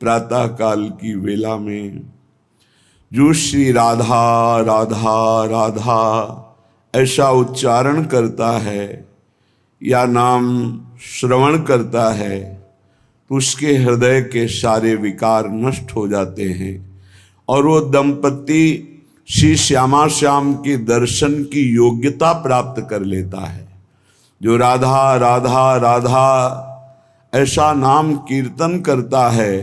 प्रातः काल की वेला में जो श्री राधा राधा राधा ऐसा उच्चारण करता है या नाम श्रवण करता है तो उसके हृदय के सारे विकार नष्ट हो जाते हैं और वो दंपति श्री श्यामा श्याम के दर्शन की योग्यता प्राप्त कर लेता है। जो राधा राधा राधा ऐसा नाम कीर्तन करता है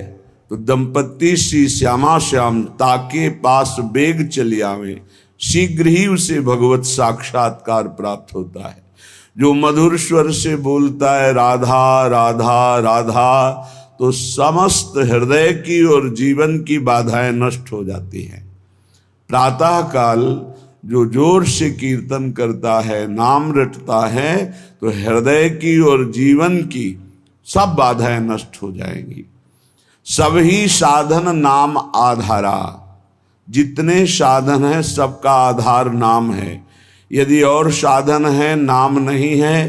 तो दंपति श्री श्यामा श्याम ताके पास बेग चले आवे, शीघ्र ही उसे भगवत साक्षात्कार प्राप्त होता है। जो मधुर स्वर से बोलता है राधा राधा राधा तो समस्त हृदय की और जीवन की बाधाएं नष्ट हो जाती हैं। प्रातः काल जो जोर से कीर्तन करता है, नाम रटता है तो हृदय की और जीवन की सब बाधाएं नष्ट हो जाएंगी। सभी साधन नाम आधारा, जितने साधन है सबका आधार नाम है। यदि और साधन है नाम नहीं है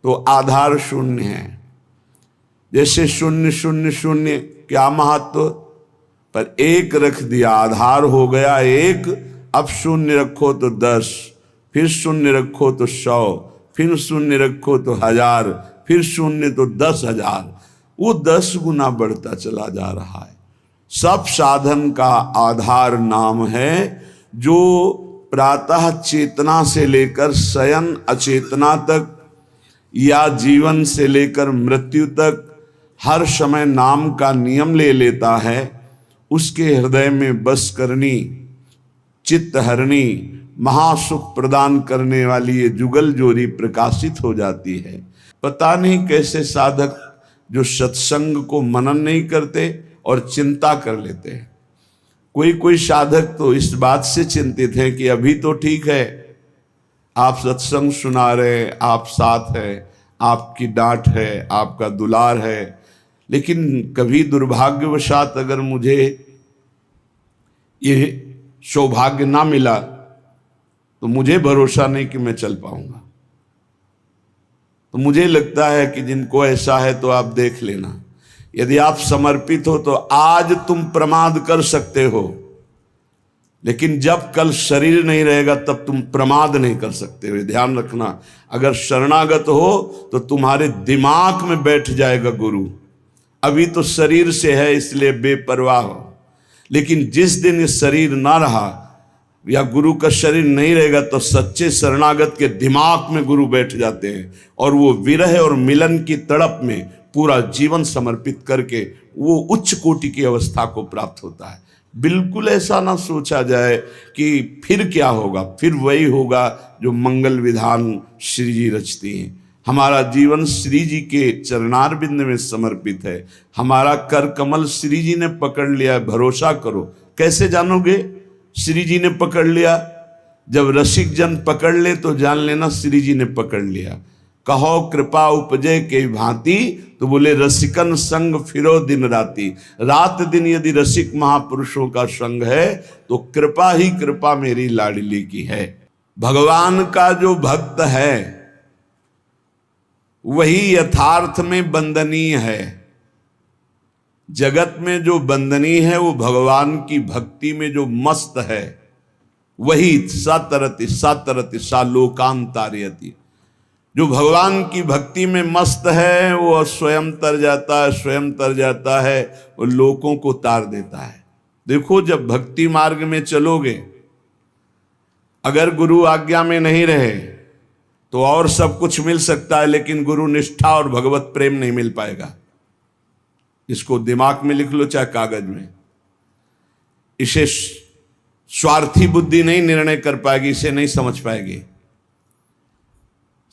तो आधार शून्य है। जैसे शून्य शून्य शून्य क्या महत्व, पर एक रख दिया आधार हो गया एक। अब शून्य रखो तो 10, फिर शून्य रखो तो 100, फिर शून्य रखो तो 1000, फिर शून्य तो 10,000, वो 10 गुना बढ़ता चला जा रहा है। सब साधन का आधार नाम है। जो प्रातः चेतना से लेकर शयन अचेतना तक या जीवन से लेकर मृत्यु तक हर समय नाम का नियम ले लेता है, उसके हृदय में बस करनी चित्त हरणी महासुख प्रदान करने वाली ये जुगल जोरी प्रकाशित हो जाती है। पता नहीं कैसे साधक जो सत्संग को मनन नहीं करते और चिंता कर लेते हैं। कोई साधक तो इस बात से चिंतित है कि अभी तो ठीक है, आप सत्संग सुना रहे, आप साथ है, आपकी डांट है, आपका दुलार है, लेकिन कभी दुर्भाग्यवशात अगर मुझे ये सौभाग्य ना मिला तो मुझे भरोसा नहीं कि मैं चल पाऊंगा। तो मुझे लगता है कि जिनको ऐसा है तो आप देख लेना। यदि आप समर्पित हो तो आज तुम प्रमाद कर सकते हो, लेकिन जब कल शरीर नहीं रहेगा तब तुम प्रमाद नहीं कर सकते हो। ध्यान रखना, अगर शरणागत हो तो तुम्हारे दिमाग में बैठ जाएगा गुरु। अभी तो शरीर से है इसलिए बेपरवाह हो, लेकिन जिस दिन ये शरीर ना रहा या गुरु का शरीर नहीं रहेगा तो सच्चे शरणागत के दिमाग में गुरु बैठ जाते हैं और वो विरह और मिलन की तड़प में पूरा जीवन समर्पित करके वो उच्च कोटि की अवस्था को प्राप्त होता है। बिल्कुल ऐसा ना सोचा जाए कि फिर क्या होगा, फिर वही होगा जो मंगल विधान श्री जी रचती हैं। हमारा जीवन श्री जी के चरणारविंद में समर्पित है। हमारा कर कमल श्री जी ने पकड़ लिया है, भरोसा करो। कैसे जानोगे श्री जी ने पकड़ लिया? जब रसिक जन पकड़ ले तो जान लेना श्री जी ने पकड़ लिया। कहो कृपा उपजे के भांति, तो बोले रसिकन संग फिरो दिन राती। रात दिन यदि रसिक महापुरुषों का संग है तो कृपा ही कृपा मेरी लाडली की है। भगवान का जो भक्त है वही यथार्थ में वंदनीय है। जगत में जो वंदनीय है वो भगवान की भक्ति में जो मस्त है वही सतरति सतरति सा लोकांतारयति। जो भगवान की भक्ति में मस्त है वो स्वयं तर जाता है, स्वयं तर जाता है, वो लोगों को तार देता है। देखो जब भक्ति मार्ग में चलोगे, अगर गुरु आज्ञा में नहीं रहे तो और सब कुछ मिल सकता है, लेकिन गुरु निष्ठा और भगवत प्रेम नहीं मिल पाएगा। इसको दिमाग में लिख लो चाहे कागज में। इसे स्वार्थी बुद्धि नहीं निर्णय कर पाएगी, इसे नहीं समझ पाएगी।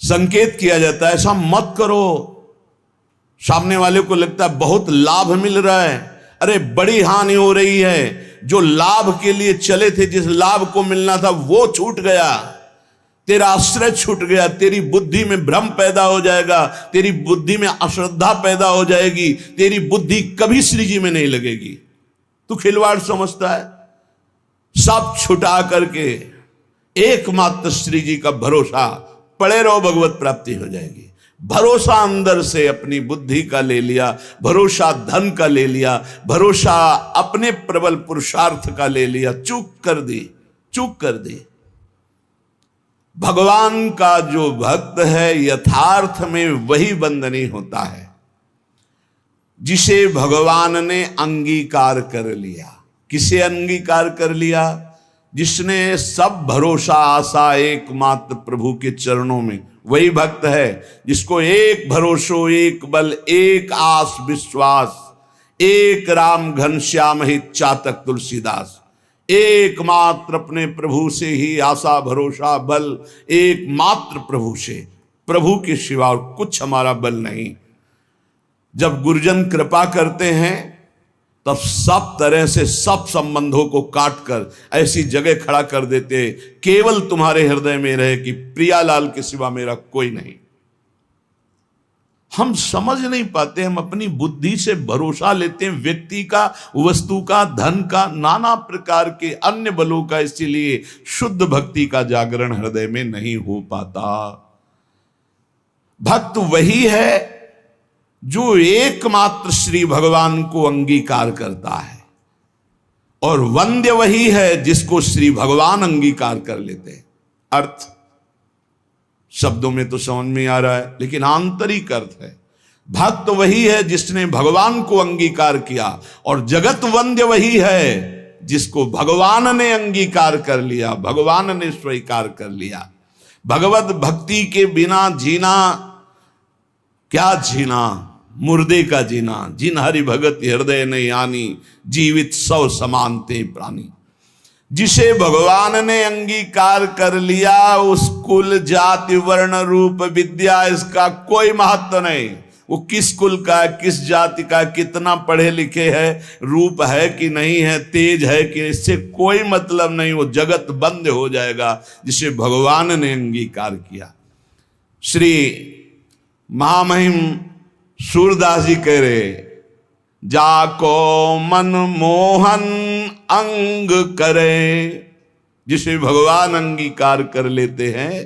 संकेत किया जाता है ऐसा मत करो। सामने वाले को लगता है बहुत लाभ मिल रहा है, अरे बड़ी हानि हो रही है। जो लाभ के लिए चले थे, जिस लाभ को मिलना था वो छूट गया, तेरा आश्रय छूट गया, तेरी बुद्धि में भ्रम पैदा हो जाएगा, तेरी बुद्धि में अश्रद्धा पैदा हो जाएगी, तेरी बुद्धि कभी श्री जी में नहीं लगेगी। तू खिलवाड़ समझता है। सब छुटा करके एकमात्र श्री जी का भरोसा पड़े रहो, भगवत प्राप्ति हो जाएगी। भरोसा अंदर से अपनी बुद्धि का ले लिया, भरोसा धन का ले लिया, भरोसा अपने प्रबल पुरुषार्थ का ले लिया, चूक कर दी। भगवान का जो भक्त है यथार्थ में वही बंधनी होता है जिसे भगवान ने अंगीकार कर लिया। किसे अंगीकार कर लिया? जिसने सब भरोसा आशा एकमात्र प्रभु के चरणों में, वही भक्त है जिसको एक भरोसो, एक बल, एक आस विश्वास, एक राम घनश्याम हित चातक तुलसीदास। एकमात्र अपने प्रभु से ही आशा भरोसा बल, एकमात्र प्रभु से, प्रभु के सिवा और कुछ हमारा बल नहीं। जब गुरुजन कृपा करते हैं तब सब तरह से सब संबंधों को काट कर ऐसी जगह खड़ा कर देते, केवल तुम्हारे हृदय में रहे कि प्रियालाल के सिवा मेरा कोई नहीं। हम समझ नहीं पाते, हम अपनी बुद्धि से भरोसा लेते हैं व्यक्ति का, वस्तु का, धन का, नाना प्रकार के अन्य बलों का, इसीलिए शुद्ध भक्ति का जागरण हृदय में नहीं हो पाता। भक्त वही है जो एकमात्र श्री भगवान को अंगीकार करता है, और वंद्य वही है जिसको श्री भगवान अंगीकार कर लेते हैं। अर्थ शब्दों में तो समझ में आ रहा है, लेकिन आंतरिक अर्थ है, भक्त वही है जिसने भगवान को अंगीकार किया, और जगत वंद्य वही है जिसको भगवान ने अंगीकार कर लिया, भगवान ने स्वीकार कर लिया। भगवत भक्ति के बिना जीना क्या जीना, मुर्दे का जीना। जिन हरि भगत हृदय ने यानी, जीवित सौ समानते प्राणी। जिसे भगवान ने अंगीकार कर लिया, उस कुल जाति वर्ण रूप विद्या इसका कोई महत्व नहीं। वो किस कुल का है, किस जाति का, कितना पढ़े लिखे है, रूप है कि नहीं है, तेज है कि, इससे कोई मतलब नहीं। वो जगत बंद हो जाएगा जिसे भगवान ने अंगीकार किया। श्री महामहिम सूरदास जी कह रहे, जाको मन मोहन अंग करे, जिसे भगवान अंगीकार कर लेते हैं,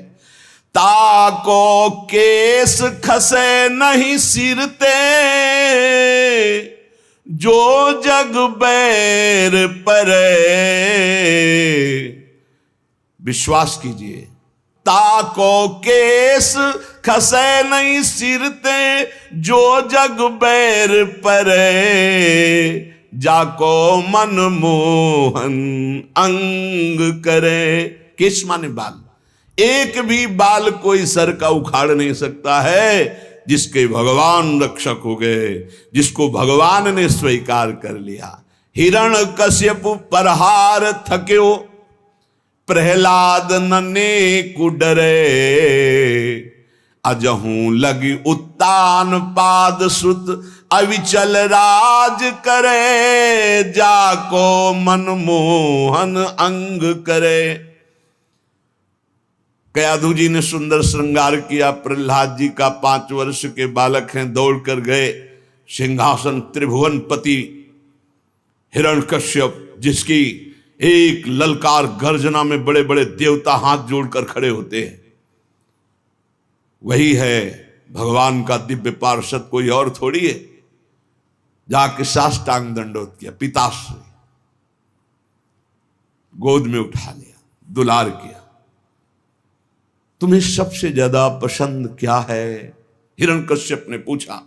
ताको केस खसे नहीं सिरते, जो जग बैर परे। विश्वास कीजिए, ताको केस खसे नहीं सिरते, जो जग बैर परे, जाको मन मोहन अंग करे। केस माने बाल, एक भी बाल कोई सर का उखाड़ नहीं सकता है जिसके भगवान रक्षक हो गए, जिसको भगवान ने स्वीकार कर लिया। हिरण कश्यप परहार थक्यो, प्रहलाद नने कुडरे, अजहू लगी उत्तान पाद सुत, अविचल राज करे, जाको मन मोहन अंग करे। कयाधु जी ने सुंदर श्रृंगार किया। प्रहलाद जी का 5 वर्ष के बालक हैं, दौड़ कर गए सिंहासन त्रिभुवन पति हिरण्यकश्यप, जिसकी एक ललकार गर्जना में बड़े बड़े देवता हाथ जोड़कर खड़े होते हैं। वही है भगवान का दिव्य पार्षद, कोई और थोड़ी है। जाके साष्टांग दंडोत किया, पिताश्री गोद में उठा लिया, दुलार किया। तुम्हें सबसे ज्यादा पसंद क्या है? हिरण्यकश्यप ने पूछा।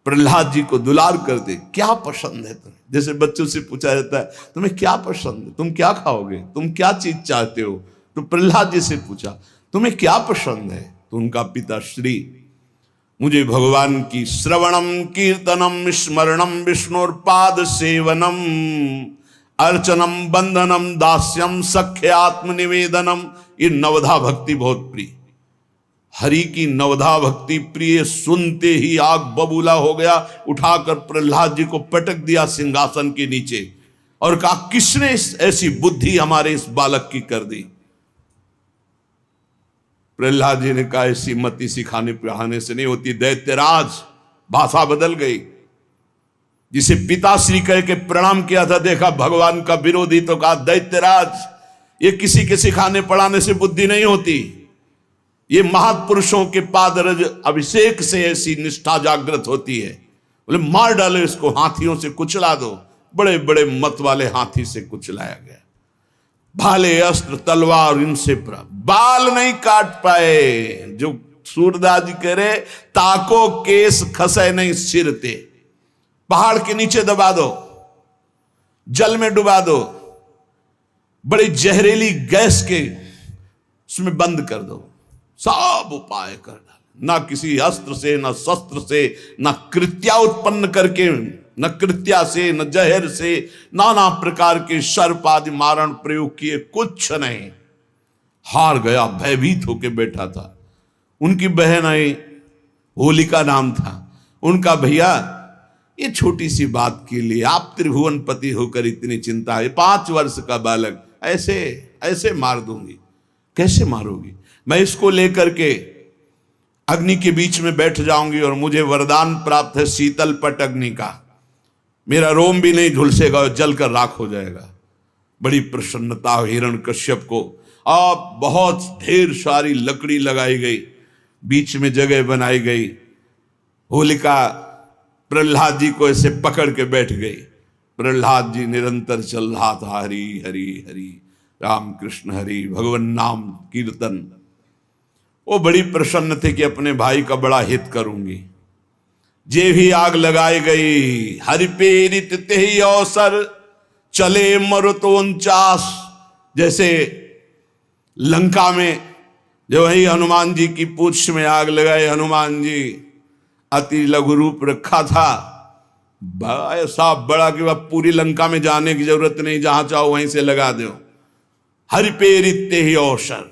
प्रहलाद जी को दुलार कर दे, क्या पसंद है तुम्हें? जैसे बच्चों से पूछा जाता है तुम्हें क्या पसंद है, तुम क्या खाओगे, तुम क्या चीज चाहते हो, तो प्रहलाद जी से पूछा तुम्हें क्या पसंद है, तो उनका पिता श्री, मुझे भगवान की श्रवणम कीर्तनम स्मरणम विष्णुर्पाद सेवनम अर्चनम बंदनम दास्यम सख्य आत्मनिवेदनम, ये नवधा भक्ति बहुत प्रिय। हरि की नवधा भक्ति प्रिय सुनते ही आग बबूला हो गया। उठाकर प्रहलाद जी को पटक दिया सिंहासन के नीचे और कहा किसने ऐसी बुद्धि हमारे इस बालक की कर दी? प्रहलाद जी ने कहा ऐसी मति सिखाने पढ़ाने से नहीं होती दैत्यराज। भाषा बदल गई। जिसे पिताश्री कह के प्रणाम किया था, देखा भगवान का विरोधी, तो कहा दैत्यराज, ये किसी के सिखाने पढ़ाने से बुद्धि नहीं होती, ये महापुरुषों के पादरज अभिषेक से ऐसी निष्ठा जागृत होती है। बोले मार डालो इसको, हाथियों से कुचला दो। बड़े बड़े मत वाले हाथी से कुचलाया गया। भाले अस्त्र तलवार इनसे बाल नहीं काट पाए। जो सूरदास जी कह रहे, ताको केस खसे नहीं सिर ते। पहाड़ के नीचे दबा दो, जल में डुबा दो, बड़ी जहरीली गैस के उसमें बंद कर दो, सब उपाय कर डाले। ना किसी अस्त्र से, ना शस्त्र से, ना कृत्या उत्पन्न करके, न कृत्या से, न जहर से, नाना प्रकार के सर्प आदि मारण प्रयोग किए, कुछ नहीं। हार गया, भयभीत होके बैठा था। उनकी बहन आई, होलिका नाम था उनका। भैया ये छोटी सी बात के लिए आप त्रिभुवनपति होकर इतनी चिंता है? 5 वर्ष का बालक ऐसे ऐसे मार दूंगी। कैसे मारोगी? मैं इसको लेकर के अग्नि के बीच में बैठ जाऊंगी और मुझे वरदान प्राप्त है शीतल पट अग्नि का। मेरा रोम भी नहीं झुलसेगा और जलकर राख हो जाएगा। बड़ी प्रसन्नता हिरण्यकश्यप को। अब बहुत ढेर सारी लकड़ी लगाई गई, बीच में जगह बनाई गई। होलिका प्रहलाद जी को ऐसे पकड़ के बैठ गई। प्रहलाद जी निरंतर चल रहा था, हरि हरि हरि, राम कृष्ण हरि, भगवान नाम कीर्तन। वो बड़ी प्रसन्न थे कि अपने भाई का बड़ा हित करूंगी। जे भी आग लगाई गई, हरि पेरित तेहि अवसर, चले मरुतो 49। जैसे लंका में जो वही हनुमान जी की पूंछ में आग लगाए, हनुमान जी अति लघु रूप रखा था, ऐसा बड़ा कि वह पूरी लंका में जाने की जरूरत नहीं, जहां चाहो वहीं से लगा दो। हरि पेरित तेहि अवसर।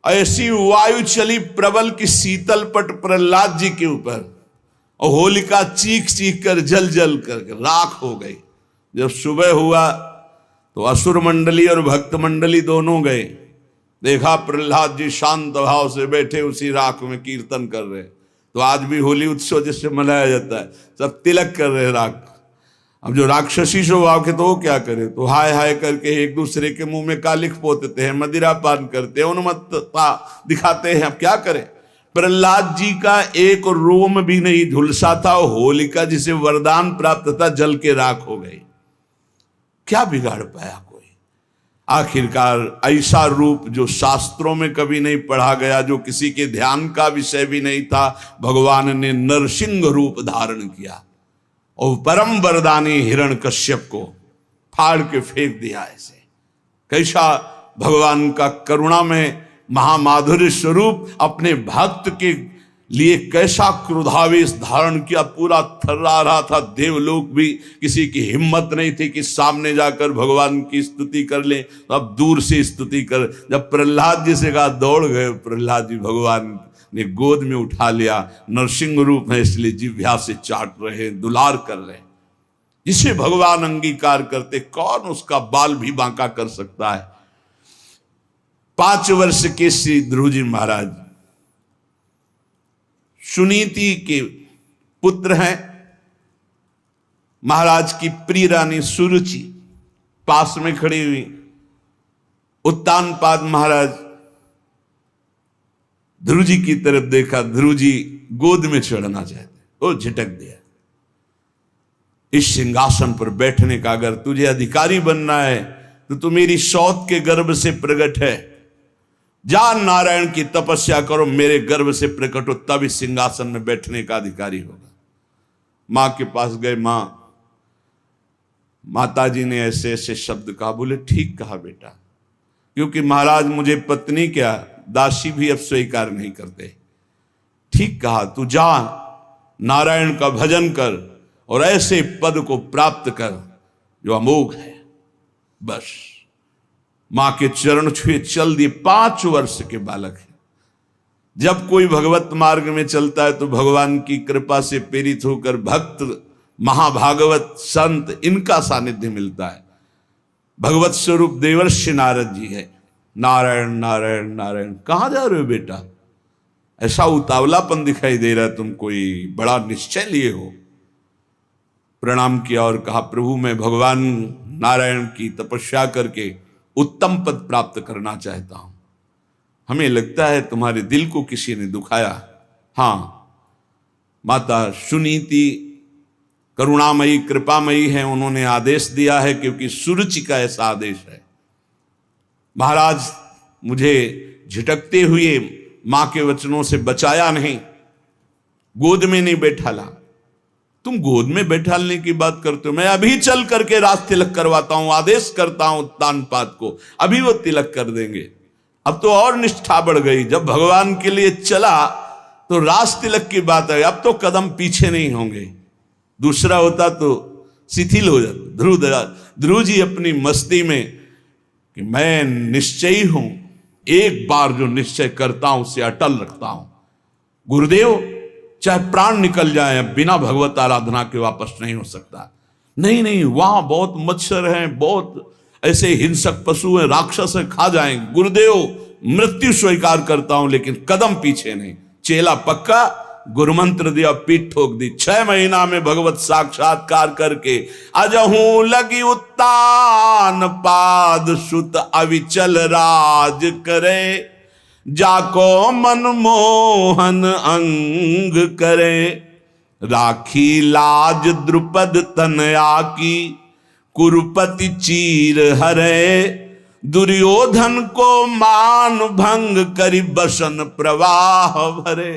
ऐसी वायु चली प्रबल की शीतल पट प्रहलाद जी के ऊपर, और होलिका चीख चीख कर जल जल कर राख हो गई। जब सुबह हुआ तो असुर मंडली और भक्त मंडली दोनों गए। देखा प्रहलाद जी शांत भाव से बैठे उसी राख में कीर्तन कर रहे। तो आज भी होली उत्सव जिससे मनाया जाता है, सब तिलक कर रहे राख। अब जो राक्षसी स्वभाव के तो वो क्या करे, तो हाय हाय करके एक दूसरे के मुंह में कालिख पोतते हैं, मदिरा पान करते हैं, उन्मत्तता दिखाते हैं। अब क्या करें? प्रहलाद जी का एक रोम भी नहीं झुलसा था। होलिका जिसे वरदान प्राप्त था जल के राख हो गई। क्या बिगाड़ पाया कोई? आखिरकार ऐसा रूप जो शास्त्रों में कभी नहीं पढ़ा गया, जो किसी के ध्यान का विषय भी नहीं था, भगवान ने नरसिंह रूप धारण किया और परम वरदानी हिरण्यकश्यप को फाड़ के फेंक दिया। ऐसे कैसा भगवान का करुणा में महामाधुर्य स्वरूप अपने भक्त के लिए कैसा क्रोधावेश धारण किया। पूरा थर्रा रहा था देवलोक भी, किसी की हिम्मत नहीं थी कि सामने जाकर भगवान की स्तुति कर ले, तो अब दूर से स्तुति कर। जब प्रहलाद जी से कहा, दौड़ गए प्रहलाद जी, भगवान ने गोद में उठा लिया। नरसिंह रूप है इसलिए जिह्वा से चाट रहे, दुलार कर रहे। जिसे भगवान अंगीकार करते, कौन उसका बाल भी बांका कर सकता है? 5 वर्ष के श्री ध्रुव जी महाराज सुनीति के पुत्र हैं। महाराज की प्रिय रानी सुरुचि पास में खड़ी हुई। उत्तानपाद महाराज ध्रुव जी की तरफ देखा, ध्रुव जी गोद में चढ़ना चाहते, वो झिटक दिया। इस सिंहासन पर बैठने का अगर तुझे अधिकारी बनना है तो तू मेरी सौत के गर्भ से प्रकट है। जा नारायण की तपस्या करो, मेरे गर्भ से प्रकट हो, तब इस सिंहासन में बैठने का अधिकारी होगा। मां के पास गए। माता जी ने ऐसे ऐसे शब्द कहा। बोले ठीक कहा बेटा, क्योंकि महाराज मुझे पत्नी क्या दासी भी अब स्वीकार नहीं करते। ठीक कहा, तू जा नारायण का भजन कर और ऐसे पद को प्राप्त कर जो अमोघ है। बस मां के चरण छुए चल दिए। 5 वर्ष के बालक है। जब कोई भगवत मार्ग में चलता है तो भगवान की कृपा से प्रेरित होकर भक्त, महाभागवत, संत, इनका सानिध्य मिलता है। भगवत स्वरूप देवर्षि नारद जी है। नारायण नारायण नारायण। कहां जा रहे हो बेटा? ऐसा उतावलापन दिखाई दे रहा है, तुम कोई बड़ा निश्चय लिए हो। प्रणाम किया और कहा, प्रभु मैं भगवान नारायण की तपस्या करके उत्तम पद प्राप्त करना चाहता हूं। हमें लगता है तुम्हारे दिल को किसी ने दुखाया। हाँ, माता सुनीति करुणामयी कृपामयी है, उन्होंने आदेश दिया है, क्योंकि सुरुचि का ऐसा आदेश है। महाराज मुझे झिटकते हुए मां के वचनों से बचाया नहीं, गोद में नहीं बैठाला। तुम गोद में बैठालने की बात करते हो, मैं अभी चल करके राज तिलक करवाता हूं, आदेश करता हूं तानपात को, अभी वो तिलक कर देंगे। अब तो और निष्ठा बढ़ गई, जब भगवान के लिए चला तो राज तिलक की बात है, अब तो कदम पीछे नहीं होंगे। दूसरा होता तो शिथिल हो जाता। ध्रुव जी अपनी मस्ती में कि मैं निश्चयी हूं, एक बार जो निश्चय करता हूं उसे अटल रखता हूं। गुरुदेव चाहे प्राण निकल जाए, बिना भगवत आराधना के वापस नहीं हो सकता। नहीं नहीं, वहां बहुत मच्छर हैं, बहुत ऐसे हिंसक पशु हैं, राक्षस हैं, खा जाएंगे। गुरुदेव मृत्यु स्वीकार करता हूं, लेकिन कदम पीछे नहीं। चेला पक्का, गुरुमंत्र दिया, पीठ ठोक दी। 6 महीना में भगवत साक्षात्कार करके अजहू लगी उत्तान पाद सुत अविचल राज करे, जाको मनमोहन अंग करे, राखी लाज द्रुपद तनया की, कुरुपति चीर हरे, दुर्योधन को मान भंग करी बसन प्रवाह भरे।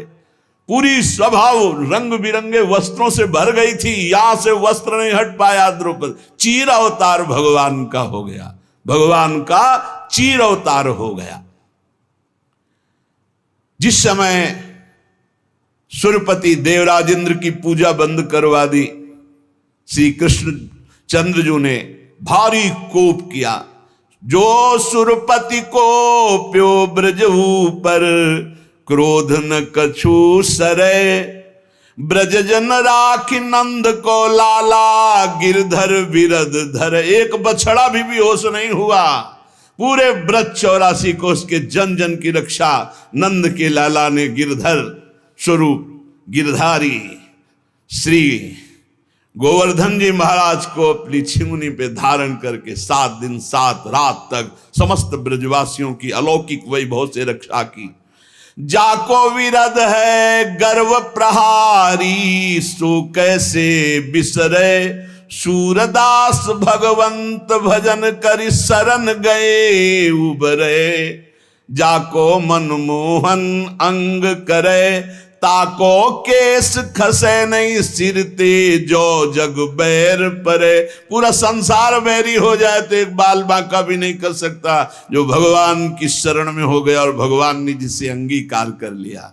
पूरी स्वभाव रंग बिरंगे वस्त्रों से भर गई थी, यहां से वस्त्र नहीं हट पाया द्रुपद। चीर अवतार भगवान का हो गया, भगवान का चीर अवतार हो गया। जिस समय सुरपति देवराज इंद्र की पूजा बंद करवा दी, श्री कृष्ण चंद्रजू ने भारी कोप किया। जो सुरपति को प्यो ब्रज ऊपर, क्रोध न कछु सरे, ब्रज जन राखी नंद को लाला, गिरधर विरद धर। एक बछड़ा भी बेहोश नहीं हुआ, पूरे ब्रज 84 को उसके जन जन की रक्षा नंद के लाला ने गिरधर स्वरूप गिरधारी श्री गोवर्धन जी महाराज को अपनी छिमुनी पे धारण करके 7 दिन 7 रात तक समस्त ब्रजवासियों की अलौकिक वैभव से रक्षा की। जाको विरद है गर्व प्रहारी, सो कैसे बिसरे, सूरदास भगवंत भजन करि शरण गए उबरे, जाको मनमोहन अंग करे, ताको केस खसे नहीं सिरते, जो जग बैर परे। पूरा संसार बैरी हो जाए तो एक बाल बांका भी नहीं कर सकता, जो भगवान की शरण में हो गया और भगवान ने जिसे अंगीकार कर लिया।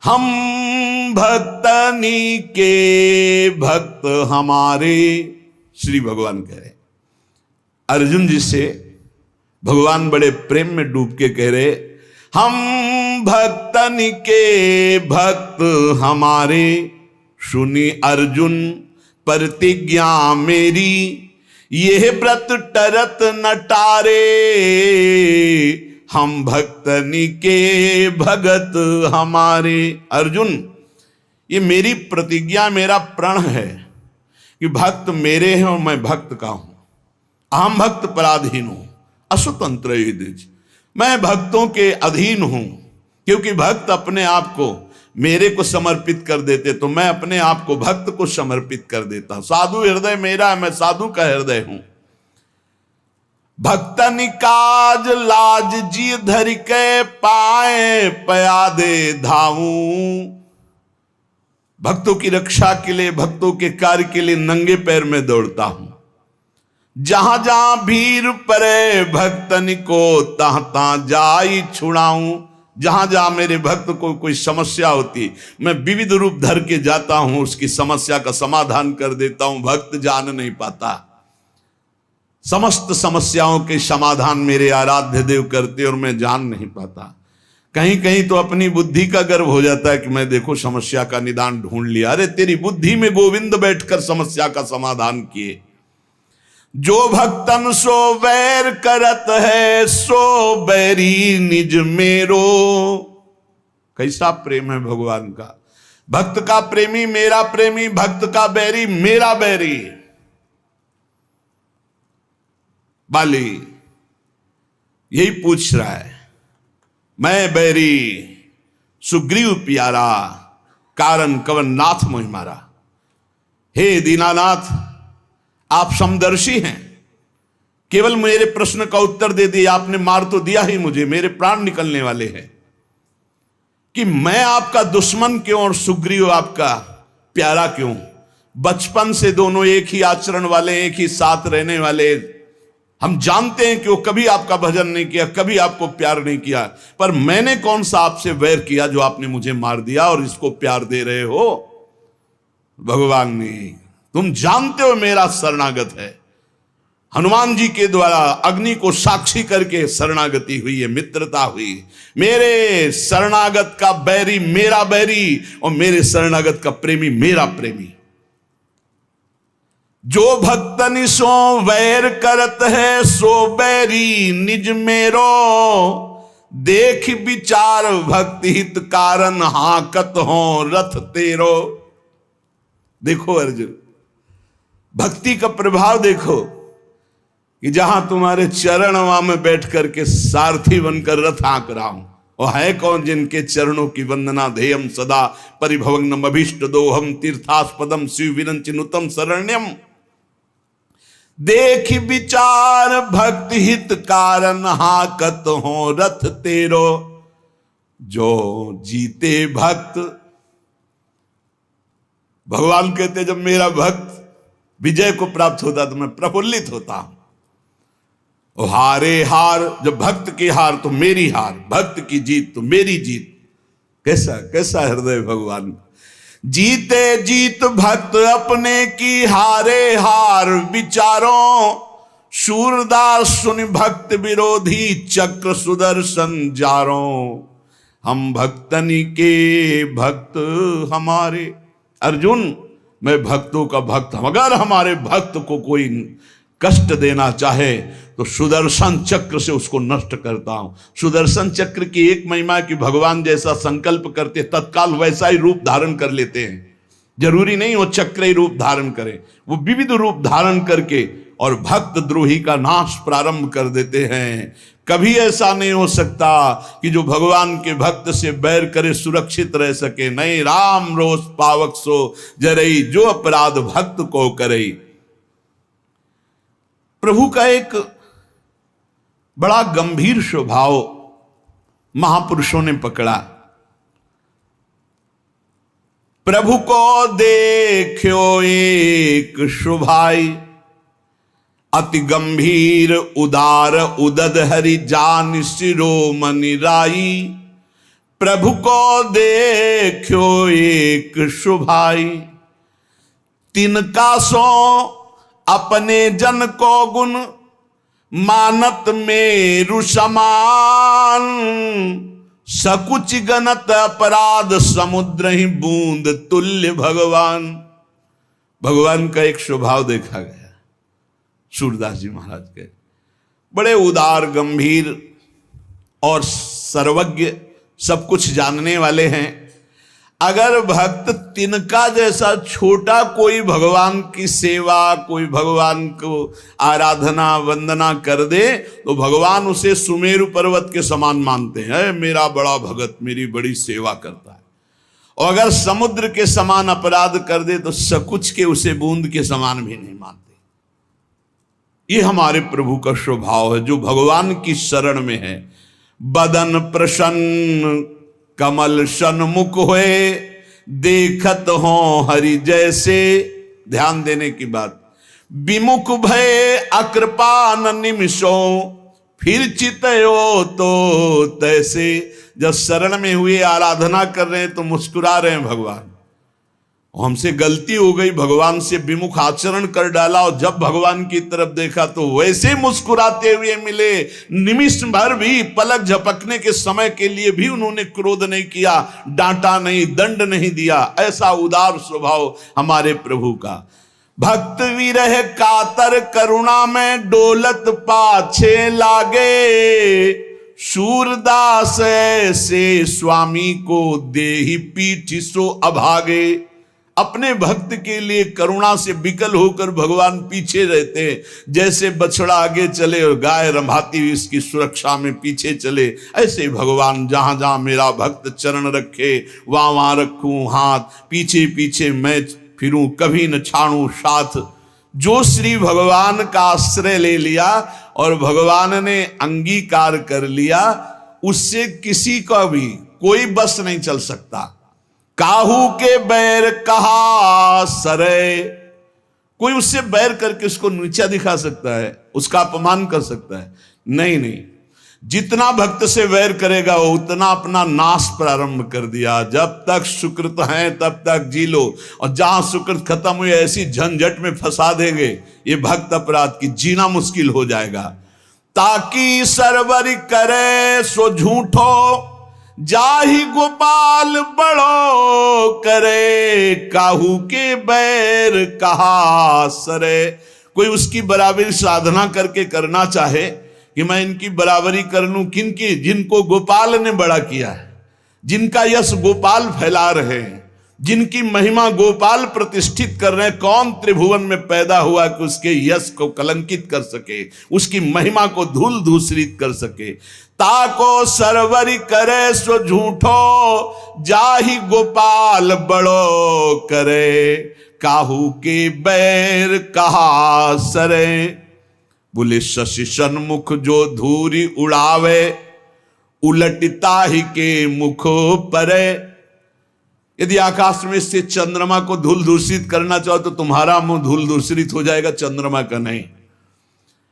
हम भक्तनी के भक्त हमारे, श्री भगवान कह रहे। अर्जुन जी से भगवान बड़े प्रेम में डूब के कह रहे, हम भक्तन के भक्त हमारे, सुनी अर्जुन प्रतिज्ञा मेरी, यह व्रत टरत न टारे, हम भक्तनी के भगत हमारे। अर्जुन, ये मेरी प्रतिज्ञा, मेरा प्रण है कि भक्त मेरे हैं और मैं भक्त का हूं। अहम भक्त पराधीन हूं, असुतंत्र युधिष्ठिर, मैं भक्तों के अधीन हूं। क्योंकि भक्त अपने आप को मेरे को समर्पित कर देते, तो मैं अपने आप को भक्त को समर्पित कर देता हूं। साधु हृदय मेरा है, मैं साधु का हृदय हूं। भक्तनि काज लाज जी धरि के, पाए पयादे धाऊं। भक्तों की रक्षा के लिए, भक्तों के कार्य के लिए नंगे पैर में दौड़ता हूं। जहां जहां भीड़ परे भक्तनि को, तहां तहां जाई छुड़ाऊं। जहां जहां मेरे भक्त को कोई समस्या होती, मैं विविध रूप धर के जाता हूं, उसकी समस्या का समाधान कर देता हूं। भक्त जान नहीं पाता, समस्त समस्याओं के समाधान मेरे आराध्य देव करते और मैं जान नहीं पाता। कहीं कहीं तो अपनी बुद्धि का गर्व हो जाता है कि मैं देखो समस्या का निदान ढूंढ लिया। अरे तेरी बुद्धि में गोविंद बैठकर समस्या का समाधान किए। जो भक्तन सो बैर करत है, सो बैरी निज मेरो। कैसा प्रेम है भगवान का। भक्त का प्रेमी मेरा प्रेमी, भक्त का बैरी मेरा बैरी। बाली यही पूछ रहा है, मैं बैरी सुग्रीव प्यारा, कारण कवन नाथ मोहि मारा। हे दीनानाथ, आप समदर्शी हैं, केवल मेरे प्रश्न का उत्तर दे दिया आपने, मार तो दिया ही मुझे, मेरे प्राण निकलने वाले हैं, कि मैं आपका दुश्मन क्यों और सुग्रीव आपका प्यारा क्यों? बचपन से दोनों एक ही आचरण वाले, एक ही साथ रहने वाले। हम जानते हैं कि वो कभी आपका भजन नहीं किया, कभी आपको प्यार नहीं किया, पर मैंने कौन सा आपसे वैर किया जो आपने मुझे मार दिया और इसको प्यार दे रहे हो? भगवान ने, तुम जानते हो मेरा शरणागत है। हनुमान जी के द्वारा अग्नि को साक्षी करके शरणागति हुई है, मित्रता हुई। मेरे शरणागत का बैरी मेरा बैरी और मेरे शरणागत का प्रेमी मेरा प्रेमी। जो भक्तनि सो वैर करत है, सो बैरी निज मेरो, देख विचार भक्ति हित कारण, हाकत हो रथ तेरो। देखो अर्जुन, भक्ति का प्रभाव देखो कि जहां तुम्हारे चरण वहां में बैठ करके सारथी बनकर रथ हाँक रहा हूं, और है कौन जिनके चरणों की वंदना ध्येयम सदा, परिभवग्नम अभीष्ट दोहम, तीर्थास्पदम शिव विरंचिनुतम शरण्यम। देख विचार भक्ति हित कारण, हाकत हो रथ तेरो। जो जीते भक्त, भगवान कहते जब मेरा भक्त विजय को प्राप्त होता तो मैं प्रफुल्लित होता हूं। और हारे हार, जब भक्त की हार तो मेरी हार, भक्त की जीत तो मेरी जीत। कैसा कैसा हृदय भगवान। जीते जीत भक्त अपने की, हारे हार विचारों, शूरदास सुन भक्त विरोधी, चक्र सुदर्शन जारों। हम भक्तनी के भक्त हमारे। अर्जुन, मैं भक्तों का भक्त हूं, अगर हमारे भक्त को कोई कष्ट देना चाहे तो सुदर्शन चक्र से उसको नष्ट करता हूं। सुदर्शन चक्र की एक महिमा कि भगवान जैसा संकल्प करते तत्काल वैसा ही रूप धारण कर लेते हैं। जरूरी नहीं वो चक्र ही रूप धारण करें, वो विविध रूप धारण करके और भक्त द्रोही का नाश प्रारंभ कर देते हैं। कभी ऐसा नहीं हो सकता कि जो भगवान के भक्त से बैर करे सुरक्षित रह सके। नहीं, राम रोष पावक सो जरई, जो अपराध भक्त को करे। प्रभु का एक बड़ा गंभीर स्वभाव महापुरुषों ने पकड़ा। प्रभु को देखो एक शुभाई, अति गंभीर उदार उदद हरि जान शिरोमणि राई। प्रभु को देखो एक शुभाई, तिनका सो अपने जन को गुण, मानत मेरु समान। सकुच गणत अपराध समुद्र ही बूंद तुल्य भगवान। भगवान का एक स्वभाव देखा गया सूरदास जी महाराज के, बड़े उदार गंभीर और सर्वज्ञ, सब कुछ जानने वाले हैं। अगर भक्त तिनका जैसा छोटा कोई भगवान की सेवा, कोई भगवान को आराधना वंदना कर दे तो भगवान उसे सुमेरु पर्वत के समान मानते हैं। मेरा बड़ा भगत मेरी बड़ी सेवा करता है। और अगर समुद्र के समान अपराध कर दे तो सकुच के उसे बूंद के समान भी नहीं मानते। ये हमारे प्रभु का स्वभाव है जो भगवान की शरण में है। बदन प्रसन्न कमल सन्मुख हुए, देखत हो हरि जैसे। ध्यान देने की बात, विमुख भय अकृपान निमिषों, फिर चितयो तो तैसे। जब शरण में हुए आराधना कर रहे हैं तो मुस्कुरा रहे हैं भगवान। हमसे गलती हो गई, भगवान से विमुख आचरण कर डाला, और जब भगवान की तरफ देखा तो वैसे मुस्कुराते हुए मिले। निमिष भर भी, पलक झपकने के समय के लिए भी उन्होंने क्रोध नहीं किया, डांटा नहीं, दंड नहीं दिया। ऐसा उदार स्वभाव हमारे प्रभु का। भक्त विरह कातर करुणा में, डोलत पाछे लागे। सूरदास से स्वामी को देहि पीठ सो अभागे। अपने भक्त के लिए करुणा से विकल होकर भगवान पीछे रहते हैं। जैसे बछड़ा आगे चले और गाय रंभाती हुई इसकी सुरक्षा में पीछे चले, ऐसे भगवान जहां जहां मेरा भक्त चरण रखे वहां वहां रखूं हाथ, पीछे पीछे मैं फिरूं, कभी न छाड़ूं साथ। जो श्री भगवान का आश्रय ले लिया और भगवान ने अंगीकार कर लिया, उससे किसी का भी कोई बस नहीं चल सकता। काहू के बैर कहा सरे, कोई उससे बैर करके उसको नीचा दिखा सकता है, उसका अपमान कर सकता है? नहीं नहीं, जितना भक्त से वैर करेगा वो उतना अपना नाश प्रारंभ कर दिया। जब तक सुकृत है तब तक जी लो, और जहां सुकृत खत्म हुई ऐसी झंझट में फंसा देंगे ये भक्त अपराध की, जीना मुश्किल हो जाएगा। ताकि सरवर करे सो झूठो, जाहि गोपाल बड़ो करे, काहू के बैर कहा सरे। कोई उसकी बराबरी साधना करके करना चाहे कि मैं इनकी बराबरी कर लूं, किनकी? जिनको गोपाल ने बड़ा किया है, जिनका यश गोपाल फैला रहे हैं, जिनकी महिमा गोपाल प्रतिष्ठित कर रहे हैं। कौन त्रिभुवन में पैदा हुआ कि उसके यश को कलंकित कर सके, उसकी महिमा को धूल धूसरित कर सके। ताको सरवरी करे सो झूठो, जाहि गोपाल बड़ो करे, काहू के बैर कहा सरे। बोले शशि सन्मुख जो धूरी उड़ावे, उलटता ही के मुख परे। यदि आकाश में से चंद्रमा को धूल दूषित करना चाहो तो तुम्हारा मुंह धूल दूषित हो जाएगा, चंद्रमा का नहीं।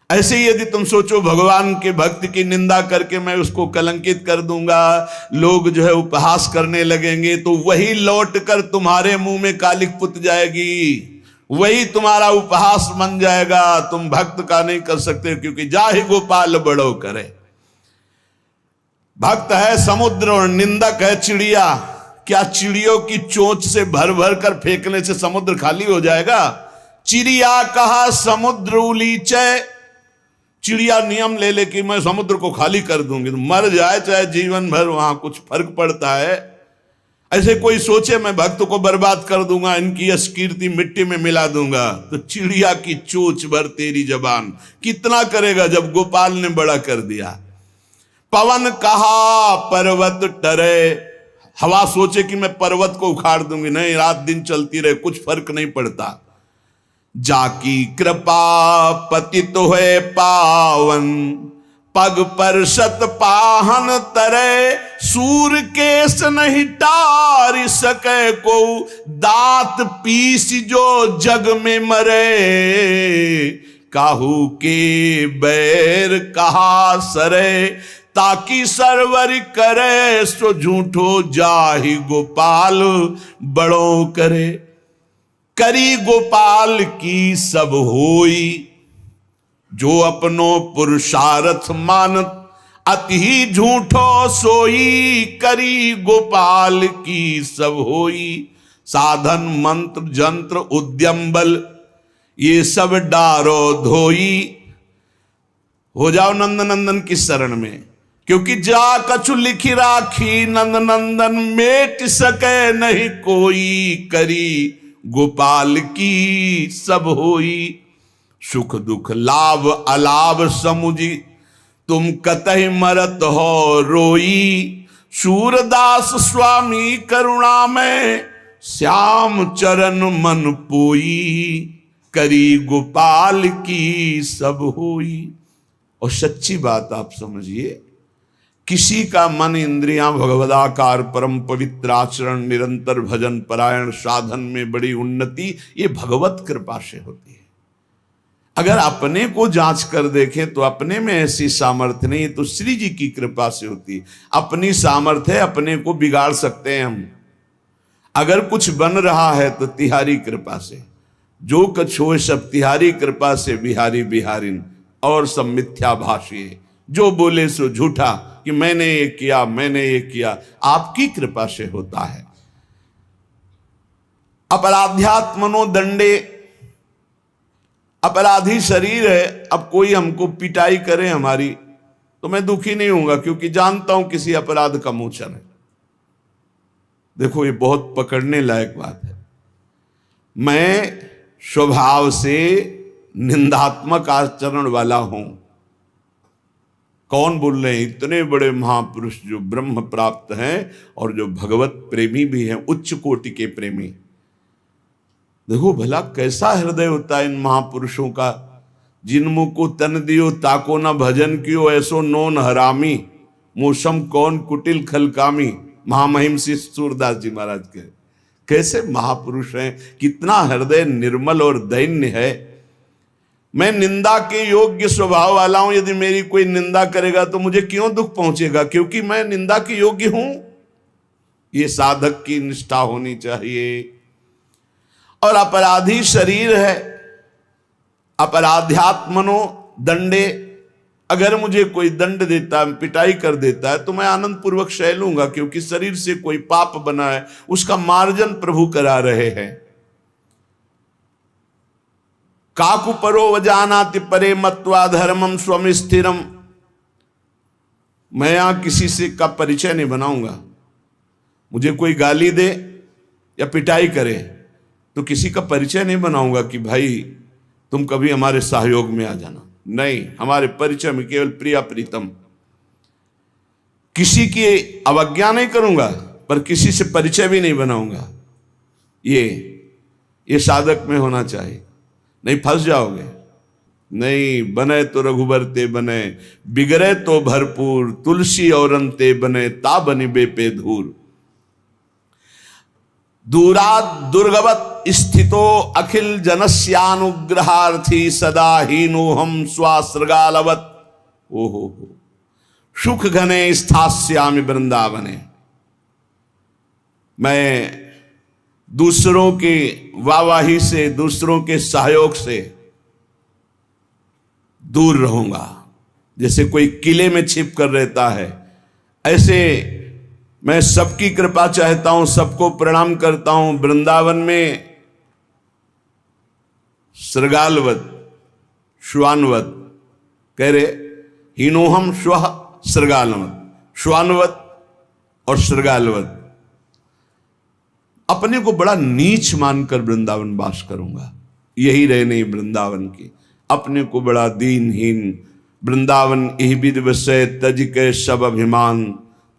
ऐसे ही यदि तुम सोचो भगवान के भक्त की निंदा करके मैं उसको कलंकित कर दूंगा, लोग जो है उपहास करने लगेंगे, तो वही लौट कर तुम्हारे मुंह में कालिक पुत जाएगी, वही तुम्हारा उपहास बन जाएगा। तुम भक्त का नहीं कर सकते, क्योंकि जाहि गोपाल बड़ो करे। भक्त है समुद्र और निंदक है चिड़िया। क्या चिड़ियों की चोंच से भर भर कर फेंकने से समुद्र खाली हो जाएगा? चिड़िया कहा समुद्र उलीचे, चिड़िया नियम ले ले कि मैं समुद्र को खाली कर दूंगी, तो मर जाए चाहे जीवन भर, वहां कुछ फर्क पड़ता है? ऐसे कोई सोचे मैं भक्त को बर्बाद कर दूंगा, इनकी यश कीर्ति मिट्टी में मिला दूंगा, तो चिड़िया की चोंच भर तेरी जबान, कितना करेगा जब गोपाल ने बड़ा कर दिया। पवन कहा पर्वत टरे, हवा सोचे कि मैं पर्वत को उखाड़ दूंगी, नहीं, रात दिन चलती रहे, कुछ फर्क नहीं पड़ता। जाकी कृपा पतित है पावन, पग पर सत पाहन तरे, सूर केस नहीं टार सके को, दांत पीस जो जग में मरे, काहू के बैर कहा सरे। ताकि सरवर करे सो झूठो, जाहि गोपाल बड़ो करे, करी गोपाल की सब होई, जो अपनो पुरुषार्थ मानत, अति ही झूठो सोई, करी गोपाल की सब होई। साधन मंत्र जंत्र उद्यम बल, ये सब डारो धोई, हो जाओ नंद नंदन की शरण में, क्योंकि जा कछु लिखी राखी, नंद नंदन मेट सके नहीं कोई, करी गोपाल की सब होई। सुख दुख लाभ अलाभ समुझी, तुम कतई मरत हो रोई, सूरदास स्वामी करुणा में, श्याम चरण मन पोई, करी गोपाल की सब होई। और सच्ची बात आप समझिए, किसी का मन इंद्रियां भगवदाकार परम पवित्र आचरण निरंतर भजन परायण साधन में बड़ी उन्नति, ये भगवत कृपा से होती है। अगर अपने को जांच कर देखें तो अपने में ऐसी सामर्थ्य नहीं, तो श्री जी की कृपा से होती है। अपनी सामर्थ्य अपने को बिगाड़ सकते हैं हम, अगर कुछ बन रहा है तो तिहारी कृपा से, जो कछ हो सब तिहारी कृपा से, बिहारी बिहारिन और सब मिथ्या भाषी, जो बोले सो झूठा कि मैंने ये किया मैंने ये किया, आपकी कृपा से होता है। अपराध्यात्मनो दंडे, अपराधी शरीर है, अब कोई हमको पिटाई करे हमारी तो मैं दुखी नहीं होऊंगा, क्योंकि जानता हूं किसी अपराध का मोचन है। देखो ये बहुत पकड़ने लायक बात है। मैं स्वभाव से निंदात्मक आचरण वाला हूं। कौन बोल रहे हैं? इतने बड़े महापुरुष जो ब्रह्म प्राप्त हैं और जो भगवत प्रेमी भी हैं, उच्च कोटि के प्रेमी। देखो भला कैसा हृदय होता है इन महापुरुषों का। जिन मुख को तन दियो ताको न भजन कियो, ऐसो नोन हरामी मौसम कौन कुटिल खलकामी। महामहिम श्री सूरदास जी महाराज के कैसे महापुरुष हैं, कितना हृदय निर्मल और दैन्य है। मैं निंदा के योग्य स्वभाव वाला हूं। यदि मेरी कोई निंदा करेगा तो मुझे क्यों दुख पहुंचेगा, क्योंकि मैं निंदा के योग्य हूं। ये साधक की निष्ठा होनी चाहिए। और अपराधी शरीर है, अपराध्यात्मनो दंडे। अगर मुझे कोई दंड देता है, पिटाई कर देता है, तो मैं आनंद पूर्वक सह लूंगा, क्योंकि शरीर से कोई पाप बना है, उसका मार्जन प्रभु करा रहे हैं। काकु परो वजानाति परे मत्वा धर्मम स्वम स्थिरम। मैं यहां किसी से का परिचय नहीं बनाऊंगा। मुझे कोई गाली दे या पिटाई करे तो किसी का परिचय नहीं बनाऊंगा कि भाई तुम कभी हमारे सहयोग में आ जाना। नहीं, हमारे परिचय में केवल प्रिया प्रीतम। किसी की अवज्ञा नहीं करूंगा, पर किसी से परिचय भी नहीं बनाऊंगा। ये साधक में होना चाहिए, नहीं फंस जाओगे। नहीं, बने तो रघुबर ते बने, बिगड़े तो भरपूर, तुलसी और अंते बने, ता बनी बेपे धूर। दूरात दुर्गवत स्थितो अखिल जनस्यानुग्रहार्थी, सदा हीनो हम स्वासृगालवत। ओहो सुख घने स्थास्यामि वृंदावने। मैं दूसरों की वाहवाही से, दूसरों के सहयोग से दूर रहूंगा। जैसे कोई किले में छिप कर रहता है, ऐसे मैं सबकी कृपा चाहता हूं, सबको प्रणाम करता हूं। वृंदावन में सृगालवत, श्वानवत कह रहे, हीनोहम श्व सृगालवत, श्वानवत और सृगालवत। अपने को बड़ा नीच मानकर वृंदावन वास करूंगा। यही रहने वृंदावन की, अपने को बड़ा दीनहीन। वृंदावन यही विद विषय तज के सब अभिमान,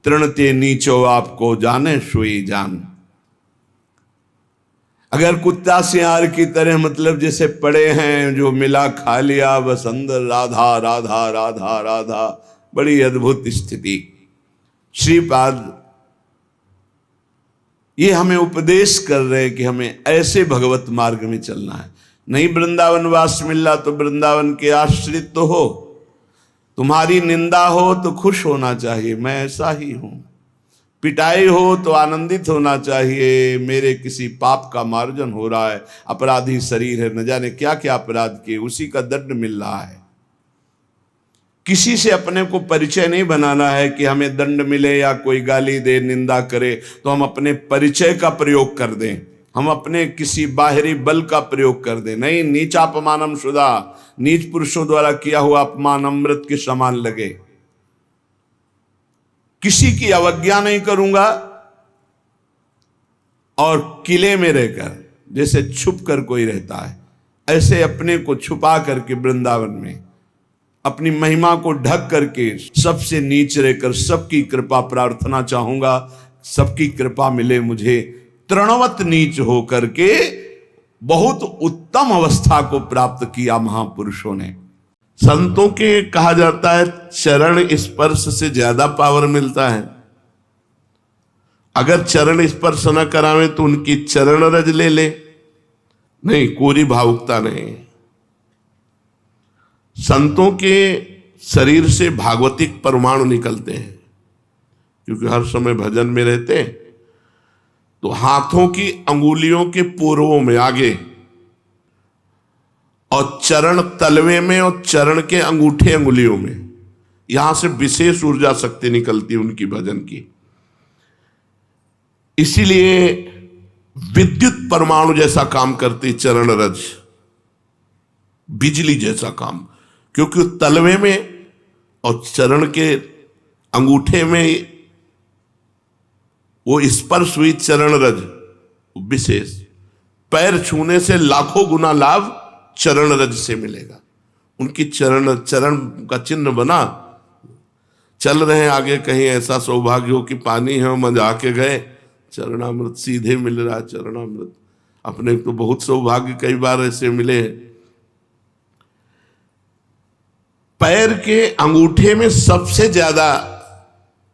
तृणते नीचो आपको जाने सोई जान। अगर कुत्ता सियार की तरह मतलब जैसे पड़े हैं, जो मिला खा लिया, बस अंदर राधा राधा राधा राधा, बड़ी अद्भुत स्थिति। श्रीपाद ये हमें उपदेश कर रहे हैं कि हमें ऐसे भगवत मार्ग में चलना है। नहीं वृंदावन वास मिला तो वृंदावन के आश्रित तो हो। तुम्हारी निंदा हो तो खुश होना चाहिए, मैं ऐसा ही हूं। पिटाई हो तो आनंदित होना चाहिए, मेरे किसी पाप का मार्जन हो रहा है। अपराधी शरीर है, न जाने क्या क्या अपराध किए, उसी का दंड मिल रहा है। किसी से अपने को परिचय नहीं बनाना है कि हमें दंड मिले या कोई गाली दे, निंदा करे तो हम अपने परिचय का प्रयोग कर दें, हम अपने किसी बाहरी बल का प्रयोग कर दें। नहीं, नीचापमानम शुदा, नीच पुरुषों द्वारा किया हुआ अपमान अमृत के समान लगे। किसी की अवज्ञा नहीं करूंगा और किले में रहकर जैसे छुप कर कोई रहता है, ऐसे अपने को छुपा करके वृंदावन में अपनी महिमा को ढक करके सबसे नीच रहकर सबकी कृपा प्रार्थना चाहूंगा। सबकी कृपा मिले मुझे। तृणवत नीच हो करके बहुत उत्तम अवस्था को प्राप्त किया महापुरुषों ने। संतों के कहा जाता है चरण स्पर्श से ज्यादा पावर मिलता है। अगर चरण स्पर्श न करावे तो उनकी चरण रज ले ले, नहीं कोरी भावुकता नहीं। संतों के शरीर से भागवतिक परमाणु निकलते हैं, क्योंकि हर समय भजन में रहते हैं। तो हाथों की अंगुलियों के पूर्वों में आगे और चरण तलवे में और चरण के अंगूठे अंगुलियों में, यहां से विशेष ऊर्जा शक्ति निकलती है उनकी भजन की। इसीलिए विद्युत परमाणु जैसा काम करती चरण रज, बिजली जैसा काम, क्योंकि तलवे में और चरण के अंगूठे में वो स्पर्श हुई चरण रज विशेष, पैर छूने से लाखों गुना लाभ चरण रज से मिलेगा। उनकी चरण का चिन्ह बना, चल रहे हैं आगे, कहीं ऐसा सौभाग्य हो कि पानी है मजा के गए, चरणामृत सीधे मिल रहा है। चरणामृत अपने तो बहुत सौभाग्य कई बार ऐसे मिले हैं। पैर के अंगूठे में सबसे ज्यादा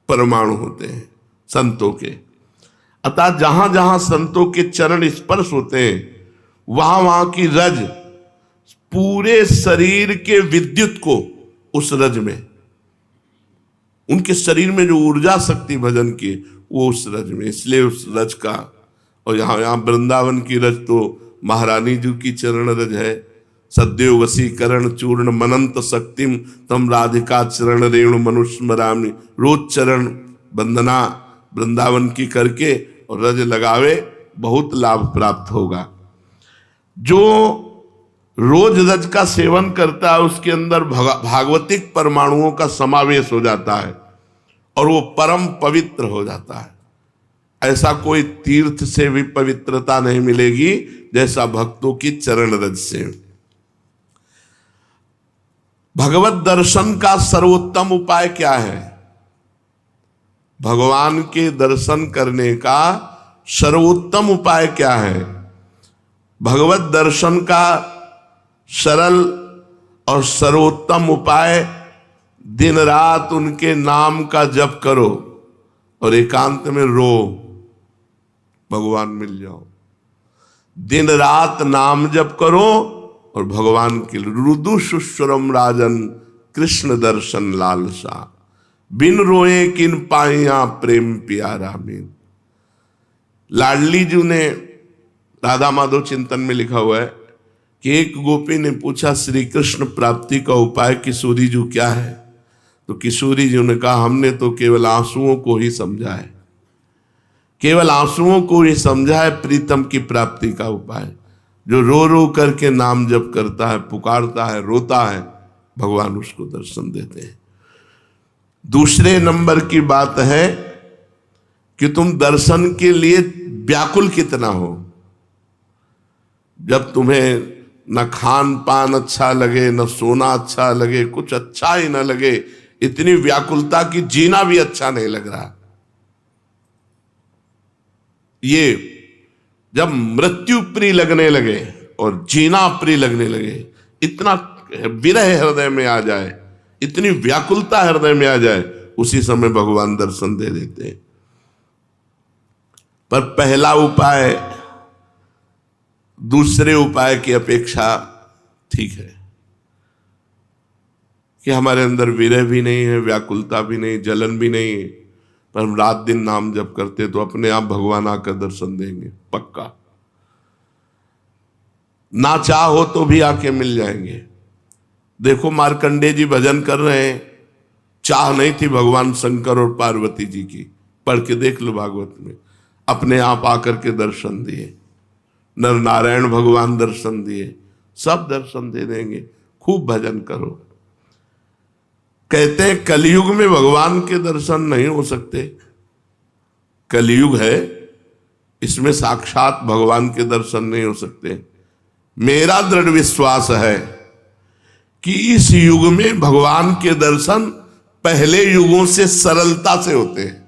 परमाणु होते हैं संतों के, अतः जहां जहां संतों के चरण स्पर्श होते हैं वहां वहां की रज पूरे शरीर के विद्युत को उस रज में, उनके शरीर में जो ऊर्जा शक्ति भजन की वो उस रज में, इसलिए उस रज का। और यहाँ वृंदावन की रज तो महारानी जी की चरण रज है। सद्यो वशीकरण चूर्ण मनंत शक्तिम तम राधिका चरण रेणु मनुस्मरामि। रोज चरण वंदना वृंदावन की करके और रज लगावे, बहुत लाभ प्राप्त होगा। जो रोज रज का सेवन करता है उसके अंदर भागवतिक परमाणुओं का समावेश हो जाता है और वो परम पवित्र हो जाता है। ऐसा कोई तीर्थ से भी पवित्रता नहीं मिलेगी जैसा भक्तों की चरण रज से। भगवत दर्शन का सर्वोत्तम उपाय क्या है? भगवान के दर्शन करने का सर्वोत्तम उपाय क्या है? भगवत दर्शन का सरल और सर्वोत्तम उपाय, दिन रात उनके नाम का जप करो और एकांत में रो, भगवान मिल जाओ। दिन रात नाम जप करो और भगवान के रुदु सुस्वरम राजन कृष्ण दर्शन लालसा, बिन रोए किन पाइया प्रेम प्यारा बिन। लाडली जी ने राधा माधव चिंतन में लिखा हुआ है कि एक गोपी ने पूछा श्री कृष्ण प्राप्ति का उपाय किशोरी जी क्या है? तो किशोरी जी ने कहा हमने तो केवल आंसुओं को ही समझा है, केवल आंसुओं को ही समझा है प्रीतम की प्राप्ति का उपाय। जो रो रो करके नाम जप करता है, पुकारता है, रोता है, भगवान उसको दर्शन देते हैं। दूसरे नंबर की बात है कि तुम दर्शन के लिए व्याकुल कितना हो। जब तुम्हें न खान पान अच्छा लगे, न सोना अच्छा लगे, कुछ अच्छा ही न लगे, इतनी व्याकुलता की जीना भी अच्छा नहीं लग रहा, ये जब मृत्यु प्रिय लगने लगे और जीना प्रिय लगने लगे, इतना विरह हृदय में आ जाए, इतनी व्याकुलता हृदय में आ जाए, उसी समय भगवान दर्शन दे देते हैं। पर पहला उपाय दूसरे उपाय की अपेक्षा ठीक है कि हमारे अंदर विरह भी नहीं है, व्याकुलता भी नहीं, जलन भी नहीं है, पर हम रात दिन नाम जप करते तो अपने आप भगवान आकर दर्शन देंगे पक्का। ना चाहो तो भी आके मिल जाएंगे। देखो मार्कंडेय जी भजन कर रहे हैं, चाह नहीं थी भगवान शंकर और पार्वती जी की, पढ़ के देख लो भागवत में, अपने आप आकर के दर्शन दिए। नर नारायण भगवान दर्शन दिए, सब दर्शन दे देंगे, खूब भजन करो। कहते हैं कलयुग में भगवान के दर्शन नहीं हो सकते, कलयुग है, इसमें साक्षात भगवान के दर्शन नहीं हो सकते। मेरा दृढ़ विश्वास है कि इस युग में भगवान के दर्शन पहले युगों से सरलता से होते हैं।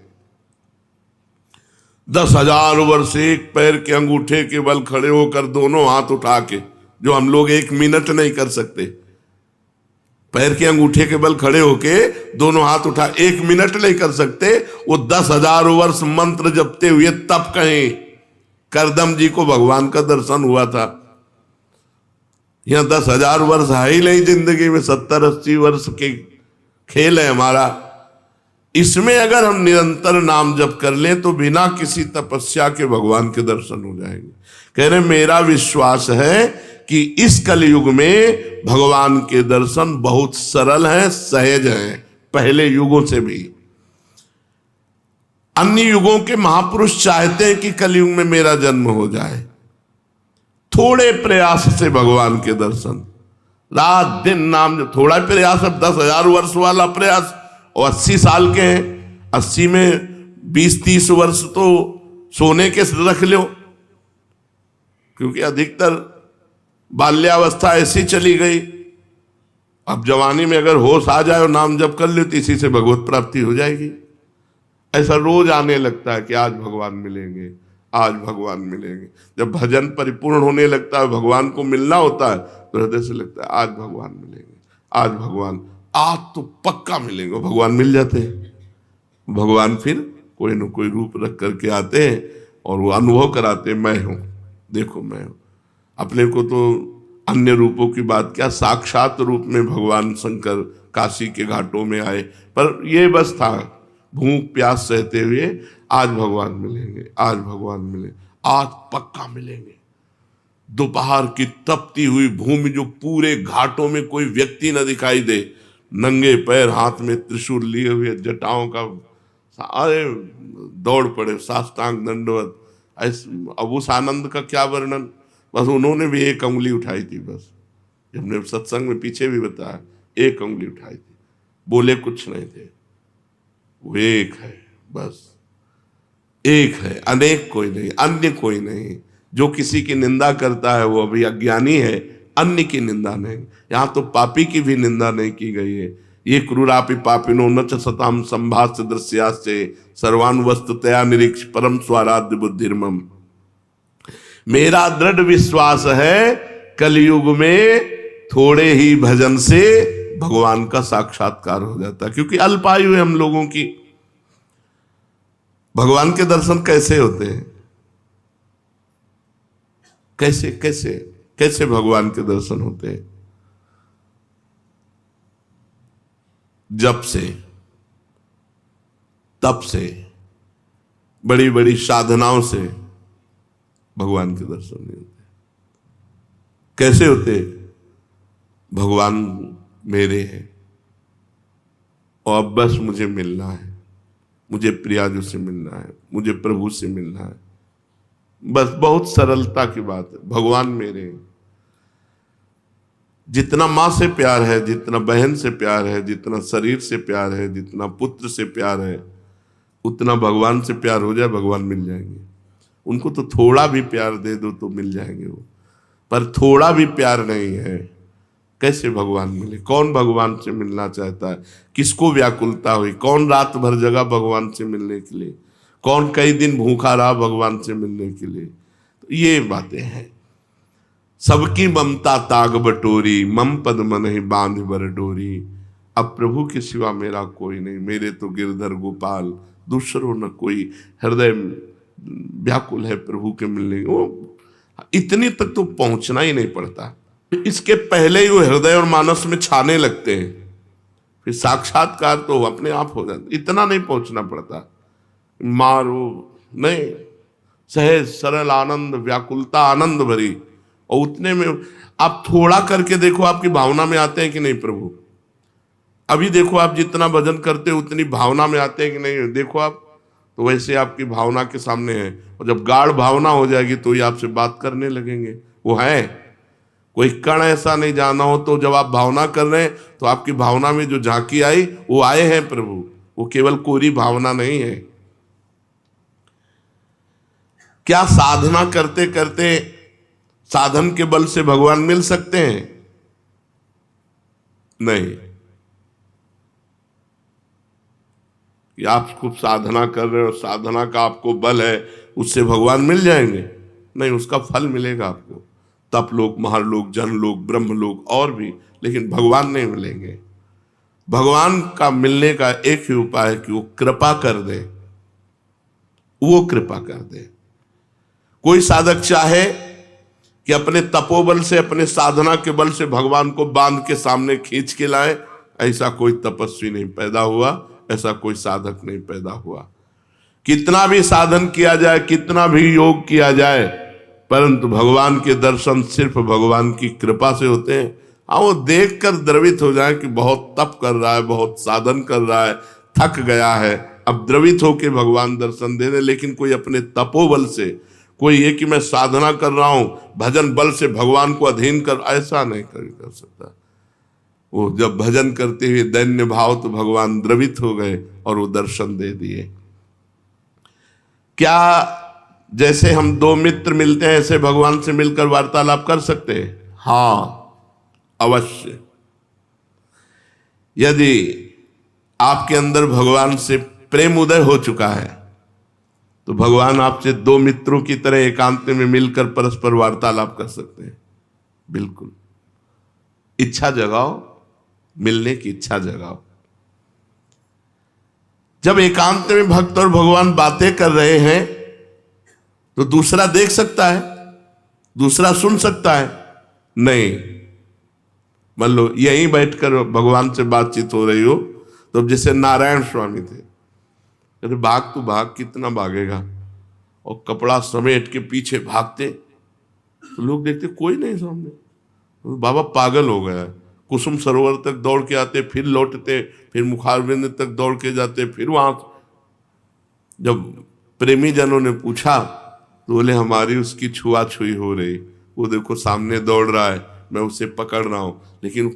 10,000 वर्ष एक पैर के अंगूठे के बल खड़े होकर दोनों हाथ उठा के, जो हम लोग 1 मिनट नहीं कर सकते, पैर के अंगूठे के बल खड़े होके दोनों हाथ उठा 1 मिनट नहीं कर सकते, वो 10,000 वर्ष मंत्र जपते हुए तब कहीं करदम जी को भगवान का दर्शन हुआ था। यहां 10,000 वर्ष है ही नहीं जिंदगी में, 70-80 वर्ष के खेल है हमारा। इसमें अगर हम निरंतर नाम जप कर लें तो बिना किसी तपस्या के भगवान के दर्शन हो जाएंगे। कह रहे मेरा विश्वास है कि इस कलयुग में भगवान के दर्शन बहुत सरल हैं, सहज हैं, पहले युगों से भी। अन्य युगों के महापुरुष चाहते हैं कि कलयुग में मेरा जन्म हो जाए, थोड़े प्रयास से भगवान के दर्शन, रात दिन नाम, थोड़ा प्रयास, अब 10,000 वर्ष वाला प्रयास, और 80 साल के हैं, 80 में 20-30 वर्ष तो सोने के रख लो, क्योंकि अधिकतर बाल्यावस्था ऐसी चली गई, अब जवानी में अगर होश आ जाए और नाम जप कर ले तो इसी से भगवत प्राप्ति हो जाएगी। ऐसा रोज आने लगता है कि आज भगवान मिलेंगे, आज भगवान मिलेंगे। जब भजन परिपूर्ण होने लगता है, भगवान को मिलना होता है, तो हृदय से लगता है आज भगवान मिलेंगे, आज भगवान, आज तो पक्का मिलेंगे। भगवान मिल जाते हैं। भगवान फिर कोई न कोई रूप रख करके आते हैं और वो अनुभव कराते हैं, मैं हूं, देखो मैं हूं। अपने को तो अन्य रूपों की बात क्या, साक्षात रूप में भगवान शंकर काशी के घाटों में आए, पर ये बस था भूख प्यास सहते हुए, आज भगवान मिलेंगे, आज भगवान मिलेंगे, आज पक्का मिलेंगे। दोपहर की तपती हुई भूमि, जो पूरे घाटों में कोई व्यक्ति न दिखाई दे, नंगे पैर, हाथ में त्रिशूल लिए हुए, जटाओं का, अरे दौड़ पड़े, साष्टांग दंडवत। अब उस आनंद का क्या वर्णन, बस उन्होंने भी एक उंगली उठाई थी, बस हमने सत्संग में पीछे भी बताया, एक उंगली उठाई थी, बोले कुछ नहीं थे। वो एक है, बस एक है, अनेक कोई नहीं, अन्य कोई नहीं। जो किसी की निंदा करता है वो अभी अज्ञानी है, अन्य की निंदा नहीं। यहां तो पापी की भी निंदा नहीं की गई है। ये क्रूरापि पापिनो न च सताम संभाष्य दृश्यास्ते सर्वानुवस्तुतया निरीक्ष परम स्वाराध्य बुद्धिर्मम। मेरा दृढ़ विश्वास है कलयुग में थोड़े ही भजन से भगवान का साक्षात्कार हो जाता है, क्योंकि अल्पायु है हम लोगों की। भगवान के दर्शन कैसे होते हैं, कैसे कैसे कैसे भगवान के दर्शन होते हैं? जप से, तप से, बड़ी बड़ी साधनाओं से भगवान के दर्शन नहीं होते। कैसे होते? भगवान मेरे हैं और अब बस मुझे मिलना है, मुझे प्रियाजू से मिलना है, मुझे प्रभु से मिलना है, बस बहुत सरलता की बात है। भगवान मेरे हैं। जितना माँ से प्यार है, जितना बहन से प्यार है, जितना शरीर से प्यार है, जितना पुत्र से प्यार है, उतना भगवान से प्यार हो जाए, भगवान मिल जाएंगे। उनको तो थोड़ा भी प्यार दे दो तो मिल जाएंगे वो, पर थोड़ा भी प्यार नहीं है, कैसे भगवान मिले? कौन भगवान से मिलना चाहता है? किसको व्याकुलता हुई? कौन रात भर जगा भगवान से मिलने के लिए? कौन कई दिन भूखा रहा भगवान से मिलने के लिए? तो ये बातें हैं। सबकी ममता ताग बटोरी, मम पद मन ही बांध बर डोरी। अब प्रभु के सिवा मेरा कोई नहीं, मेरे तो गिरधर गोपाल, दूसरो न कोई। हृदय व्याकुल है प्रभु के मिलने, वो इतनी तक तो पहुंचना ही नहीं पड़ता। इसके पहले ही वो हृदय और मानस में छाने लगते हैं, फिर साक्षात्कार तो अपने आप हो जाता। इतना नहीं पहुंचना पड़ता, मारो नहीं, सहज सरल आनंद, व्याकुलता आनंद भरी। और उतने में आप थोड़ा करके देखो, आपकी भावना में आते हैं कि नहीं प्रभु? अभी देखो आप जितना भजन करते हो उतनी भावना में आते हैं कि नहीं? देखो आप तो वैसे आपकी भावना के सामने है, और जब गाढ़ भावना हो जाएगी तो ही आपसे बात करने लगेंगे। वो है, कोई कण ऐसा नहीं जाना हो तो जब आप भावना कर रहे हैं तो आपकी भावना में जो झांकी आई वो आए हैं प्रभु, वो केवल कोरी भावना नहीं है। क्या साधना करते करते साधन के बल से भगवान मिल सकते हैं? नहीं। कि आप खूब साधना कर रहे हो, साधना का आपको बल है, उससे भगवान मिल जाएंगे? नहीं, उसका फल मिलेगा आपको, तप लोक, महालोक, जनलोक, ब्रह्मलोक और भी, लेकिन भगवान नहीं मिलेंगे। भगवान का मिलने का एक ही उपाय है कि वो कृपा कर दे, वो कृपा कर दे। कोई साधक चाहे कि अपने तपोबल से, अपने साधना के बल से भगवान को बांध के सामने खींच के लाए, ऐसा कोई तपस्वी नहीं पैदा हुआ, ऐसा कोई साधक नहीं पैदा हुआ। कितना भी साधन किया जाए, कितना भी योग किया जाए, परंतु भगवान के दर्शन सिर्फ भगवान की कृपा से होते हैं। हाँ, वो देखकर द्रवित हो जाए कि बहुत तप कर रहा है, बहुत साधन कर रहा है, थक गया है, अब द्रवित होके भगवान दर्शन दे दे। लेकिन कोई अपने तपोबल से, कोई ये कि मैं साधना कर रहा हूं, भजन बल से भगवान को अधीन कर, ऐसा नहीं कर सकता। वो जब भजन करते हुए दैन्य भाव, तो भगवान द्रवित हो गए और वो दर्शन दे दिए। क्या जैसे हम दो मित्र मिलते हैं ऐसे भगवान से मिलकर वार्तालाप कर सकते हैं? हाँ, अवश्य। यदि आपके अंदर भगवान से प्रेम उदय हो चुका है तो भगवान आपसे दो मित्रों की तरह एकांत में मिलकर परस्पर वार्तालाप कर सकते हैं। बिल्कुल, इच्छा जगाओ, मिलने की इच्छा जगाओ। जब एकांत में भक्त और भगवान बातें कर रहे हैं तो दूसरा देख सकता है, दूसरा सुन सकता है? नहीं। मान लो यहीं बैठकर भगवान से बातचीत हो रही हो तो जैसे नारायण स्वामी थे, अरे भाग तू भाग, कितना भागेगा, और कपड़ा समेट के पीछे भागते तो लोग देखते कोई नहीं सामने, तो बाबा पागल हो गया। कुसुम सरोवर तक दौड़ के आते, फिर लौटते, फिर मुखारबिंद तक दौड़ के जाते, फिर वहां। जब प्रेमी जनों ने पूछा तो बोले हमारी उसकी छुआ छुई हो रही, वो देखो सामने दौड़ रहा है, मैं उसे पकड़ रहा हूं। लेकिन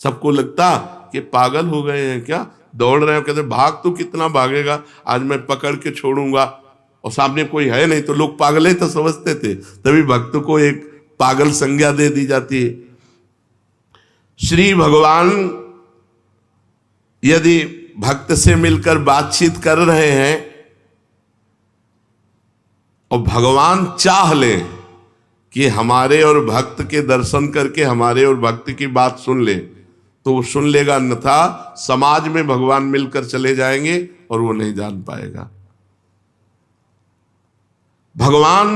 सबको लगता कि पागल हो गए हैं क्या, दौड़ रहे हैं। कहते भाग तो कितना भागेगा, आज मैं पकड़ के छोड़ूंगा, और सामने कोई है नहीं। तो लोग पागल ही तो समझते थे, तभी भक्त को एक पागल संज्ञा दे दी जाती है। श्री भगवान यदि भक्त से मिलकर बातचीत कर रहे हैं और भगवान चाह ले कि हमारे और भक्त के दर्शन करके हमारे और भक्त की बात सुन ले, तो वो सुन लेगा, अन्यथा समाज में भगवान मिलकर चले जाएंगे और वो नहीं जान पाएगा। भगवान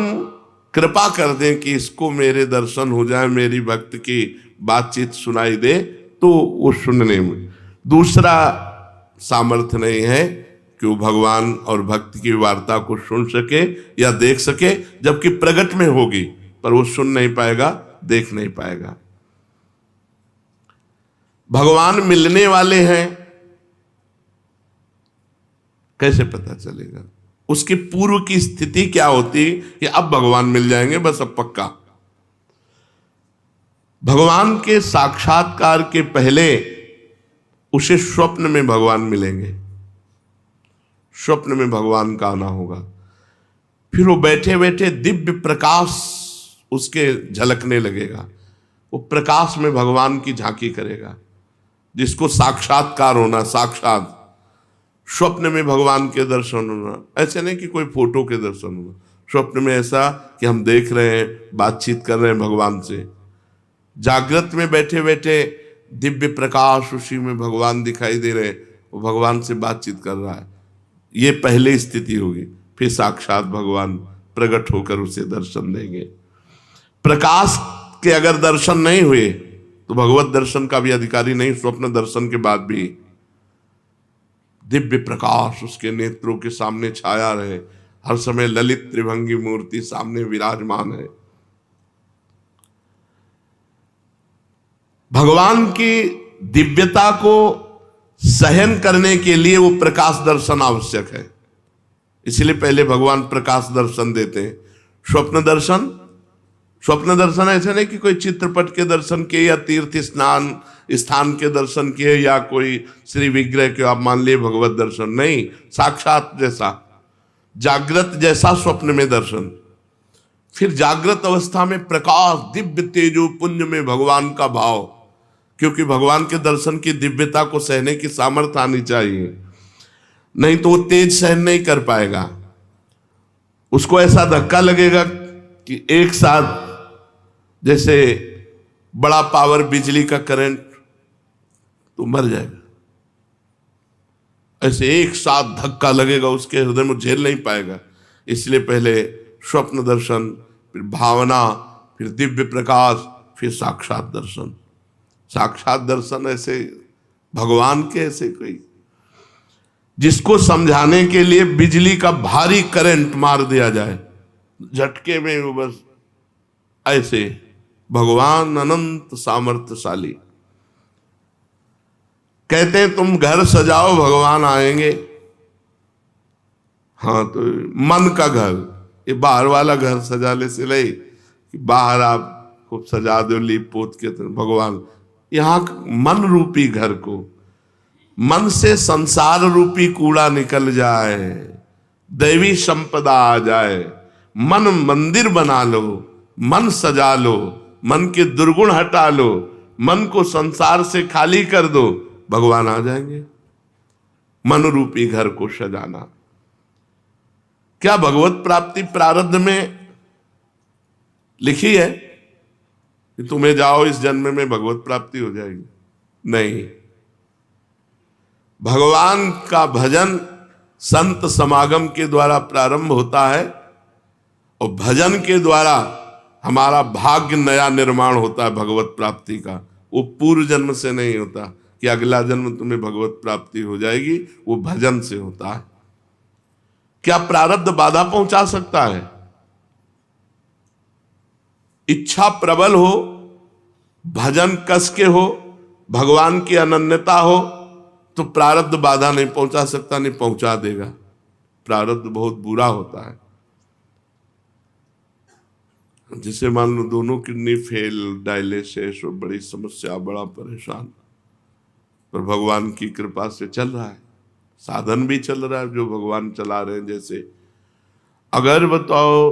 कृपा कर दें कि इसको मेरे दर्शन हो जाए, मेरी भक्त की बातचीत सुनाई दे, तो वो सुनने में। दूसरा सामर्थ्य नहीं है कि वो भगवान और भक्त की वार्ता को सुन सके या देख सके, जबकि प्रकट में होगी, पर वो सुन नहीं पाएगा, देख नहीं पाएगा। भगवान मिलने वाले हैं, कैसे पता चलेगा? उसकी पूर्व की स्थिति क्या होती कि अब भगवान मिल जाएंगे, बस अब पक्का। भगवान के साक्षात्कार के पहले उसे स्वप्न में भगवान मिलेंगे, स्वप्न में भगवान का आना होगा। फिर वो बैठे बैठे दिव्य प्रकाश उसके झलकने लगेगा, वो प्रकाश में भगवान की झांकी करेगा, जिसको साक्षात्कार होना। साक्षात स्वप्न में भगवान के दर्शन होना, ऐसे नहीं कि कोई फोटो के दर्शन होना। स्वप्न में ऐसा कि हम देख रहे हैं, बातचीत कर रहे हैं भगवान से। जागृत में बैठे बैठे दिव्य प्रकाश उसी में भगवान दिखाई दे रहे, वो भगवान से बातचीत कर रहा है। ये पहले स्थिति होगी, फिर साक्षात भगवान प्रकट होकर उसे दर्शन देंगे। प्रकाश के अगर दर्शन नहीं हुए तो भगवत दर्शन का भी अधिकारी नहीं। स्वप्न दर्शन के बाद भी दिव्य प्रकाश उसके नेत्रों के सामने छाया रहे, हर समय ललित त्रिभंगी मूर्ति सामने विराजमान है। भगवान की दिव्यता को सहन करने के लिए वो प्रकाश दर्शन आवश्यक है, इसलिए पहले भगवान प्रकाश दर्शन देते हैं। स्वप्न दर्शन, स्वप्न दर्शन ऐसे नहीं कि कोई चित्रपट के दर्शन किए या तीर्थ स्थान के दर्शन किए या कोई श्री विग्रह के आप मान लिए भगवत दर्शन, नहीं। साक्षात जैसा, जागृत जैसा स्वप्न में दर्शन। फिर जागृत अवस्था में प्रकाश, दिव्य तेजो पुंज में भगवान का भाव, क्योंकि भगवान के दर्शन की दिव्यता को सहने की सामर्थ्य आनी चाहिए, नहीं तो वो तेज सहन नहीं कर पाएगा। उसको ऐसा धक्का लगेगा कि एक साथ जैसे बड़ा पावर बिजली का करंट, तो मर जाएगा। ऐसे एक साथ धक्का लगेगा उसके हृदय में, झेल नहीं पाएगा। इसलिए पहले स्वप्न दर्शन, फिर भावना, फिर दिव्य प्रकाश, फिर साक्षात दर्शन। साक्षात दर्शन ऐसे भगवान के, ऐसे कोई जिसको समझाने के लिए बिजली का भारी करंट मार दिया जाए, झटके में वो बस ऐसे। भगवान अनंत सामर्थ्यशाली। कहते हैं तुम घर सजाओ भगवान आएंगे। हाँ, तो मन का घर, ये बाहर वाला घर सजाने से नहीं कि बाहर आप खूब सजा दो लीप पोत के, तो भगवान यहाँ मन रूपी घर को, मन से संसार रूपी कूड़ा निकल जाए, दैवी संपदा आ जाए, मन मंदिर बना लो, मन सजा लो, मन के दुर्गुण हटा लो, मन को संसार से खाली कर दो, भगवान आ जाएंगे। मन रूपी घर को सजाना। क्या भगवत प्राप्ति प्रारब्ध में लिखी है कि तुम्हें जाओ इस जन्म में भगवत प्राप्ति हो जाएगी? नहीं। भगवान का भजन संत समागम के द्वारा प्रारंभ होता है और भजन के द्वारा हमारा भाग्य नया निर्माण होता है भगवत प्राप्ति का। वो पूर्व जन्म से नहीं होता कि अगला जन्म तुम्हें भगवत प्राप्ति हो जाएगी, वो भजन से होता है। क्या प्रारब्ध बाधा पहुंचा सकता है? इच्छा प्रबल हो, भजन कस के हो, भगवान की अनन्यता हो, तो प्रारब्ध बाधा नहीं पहुंचा सकता, नहीं पहुंचा देगा। प्रारब्ध बहुत बुरा होता है। जिसे मान लो दोनों किडनी फेल, डायलिसिस, बड़ी समस्या, बड़ा परेशान, पर भगवान की कृपा से चल रहा है, साधन भी चल रहा है जो भगवान चला रहे हैं। जैसे अगर बताओ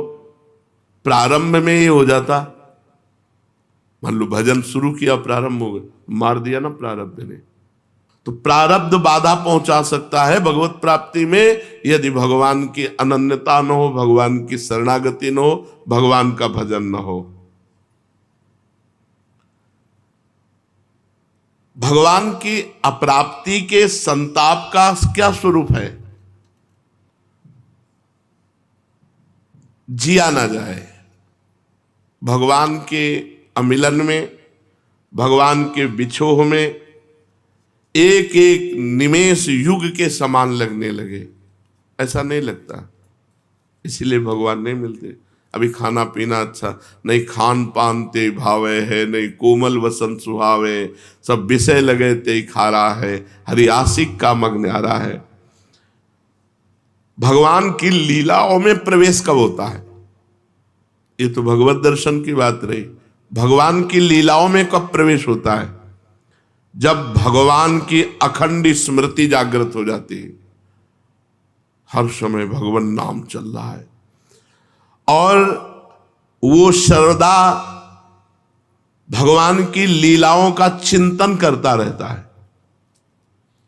प्रारंभ में ही हो जाता, मान लो भजन शुरू किया, प्रारंभ हो गया, मार दिया ना प्रारब्ध ने। तो प्रारब्ध बाधा पहुंचा सकता है भगवत प्राप्ति में यदि भगवान की अनन्यता न हो, भगवान की शरणागति न हो, भगवान का भजन न हो। भगवान की अप्राप्ति के संताप का क्या स्वरूप है? जिया ना जाए। भगवान के अमिलन में, भगवान के बिछोह में एक एक निमेष युग के समान लगने लगे। ऐसा नहीं लगता, इसीलिए भगवान नहीं मिलते। अभी खाना पीना अच्छा नहीं, खान पान ते भावे है, नहीं कोमल वसन सुहावे, सब विषय लगे ते खारा है, हरि आशिक का मग न्यारा है। भगवान की लीलाओं में प्रवेश कब होता है? ये तो भगवत दर्शन की बात रही। भगवान की लीलाओं में कब प्रवेश होता है? जब भगवान की अखंड स्मृति जागृत हो जाती है, हर समय भगवान नाम चल रहा है और वो श्रद्धा भगवान की लीलाओं का चिंतन करता रहता है।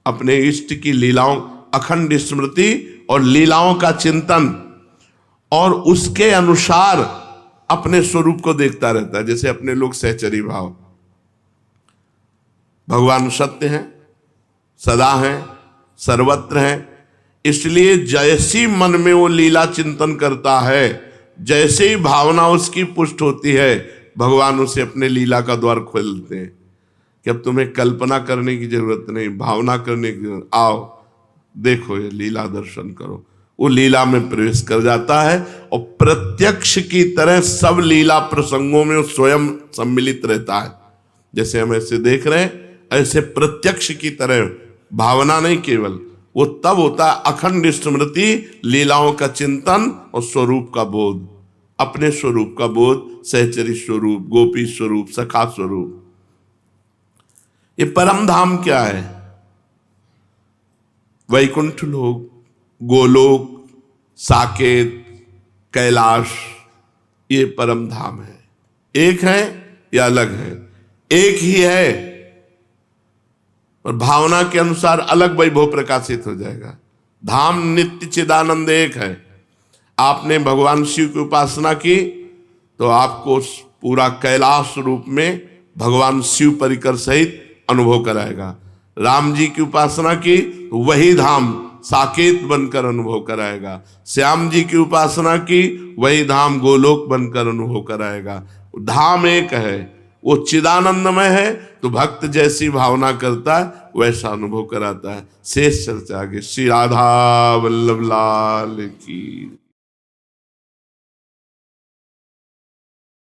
अपने इष्ट की लीलाओं, अखंड स्मृति और लीलाओं का चिंतन, और उसके अनुसार अपने स्वरूप को देखता रहता है। जैसे अपने लोग सहचरी भाव, भगवान सत्य हैं, सदा हैं, सर्वत्र हैं, इसलिए जैसी मन में वो लीला चिंतन करता है, जैसे ही भावना उसकी पुष्ट होती है, भगवान उसे अपने लीला का द्वार खोल देते हैं कि अब तुम्हें कल्पना करने की जरूरत नहीं, भावना करने की जरूरत, आओ देखो ये लीला दर्शन करो। वो लीला में प्रवेश कर जाता है और प्रत्यक्ष की तरह सब लीला प्रसंगों में वो स्वयं सम्मिलित रहता है। जैसे हम ऐसे देख रहे हैं, ऐसे प्रत्यक्ष की तरह, भावना नहीं केवल, वो तब होता है अखंड स्मृति, लीलाओं का चिंतन और स्वरूप का बोध, अपने स्वरूप का बोध, सहचरी स्वरूप, गोपी स्वरूप, सखा स्वरूप। ये परम धाम क्या है? वैकुंठ लोक, गोलोक, साकेत, कैलाश, ये परम धाम है। एक है या अलग है? एक ही है, और भावना के अनुसार अलग वैभव प्रकाशित हो जाएगा। धाम नित्य चिदानंद एक है। आपने भगवान शिव की उपासना की तो आपको पूरा कैलाश रूप में भगवान शिव परिकर सहित अनुभव कराएगा। राम जी की उपासना की तो वही धाम साकेत बनकर अनुभव कराएगा। श्याम जी की उपासना की वही धाम गोलोक बनकर अनुभव कराएगा। धाम एक है, वो चिदानंदमय है, तो भक्त जैसी भावना करता है वैसा अनुभव कराता है। शेष चर्चा आगे। श्री राधा वल्लभ लाल की।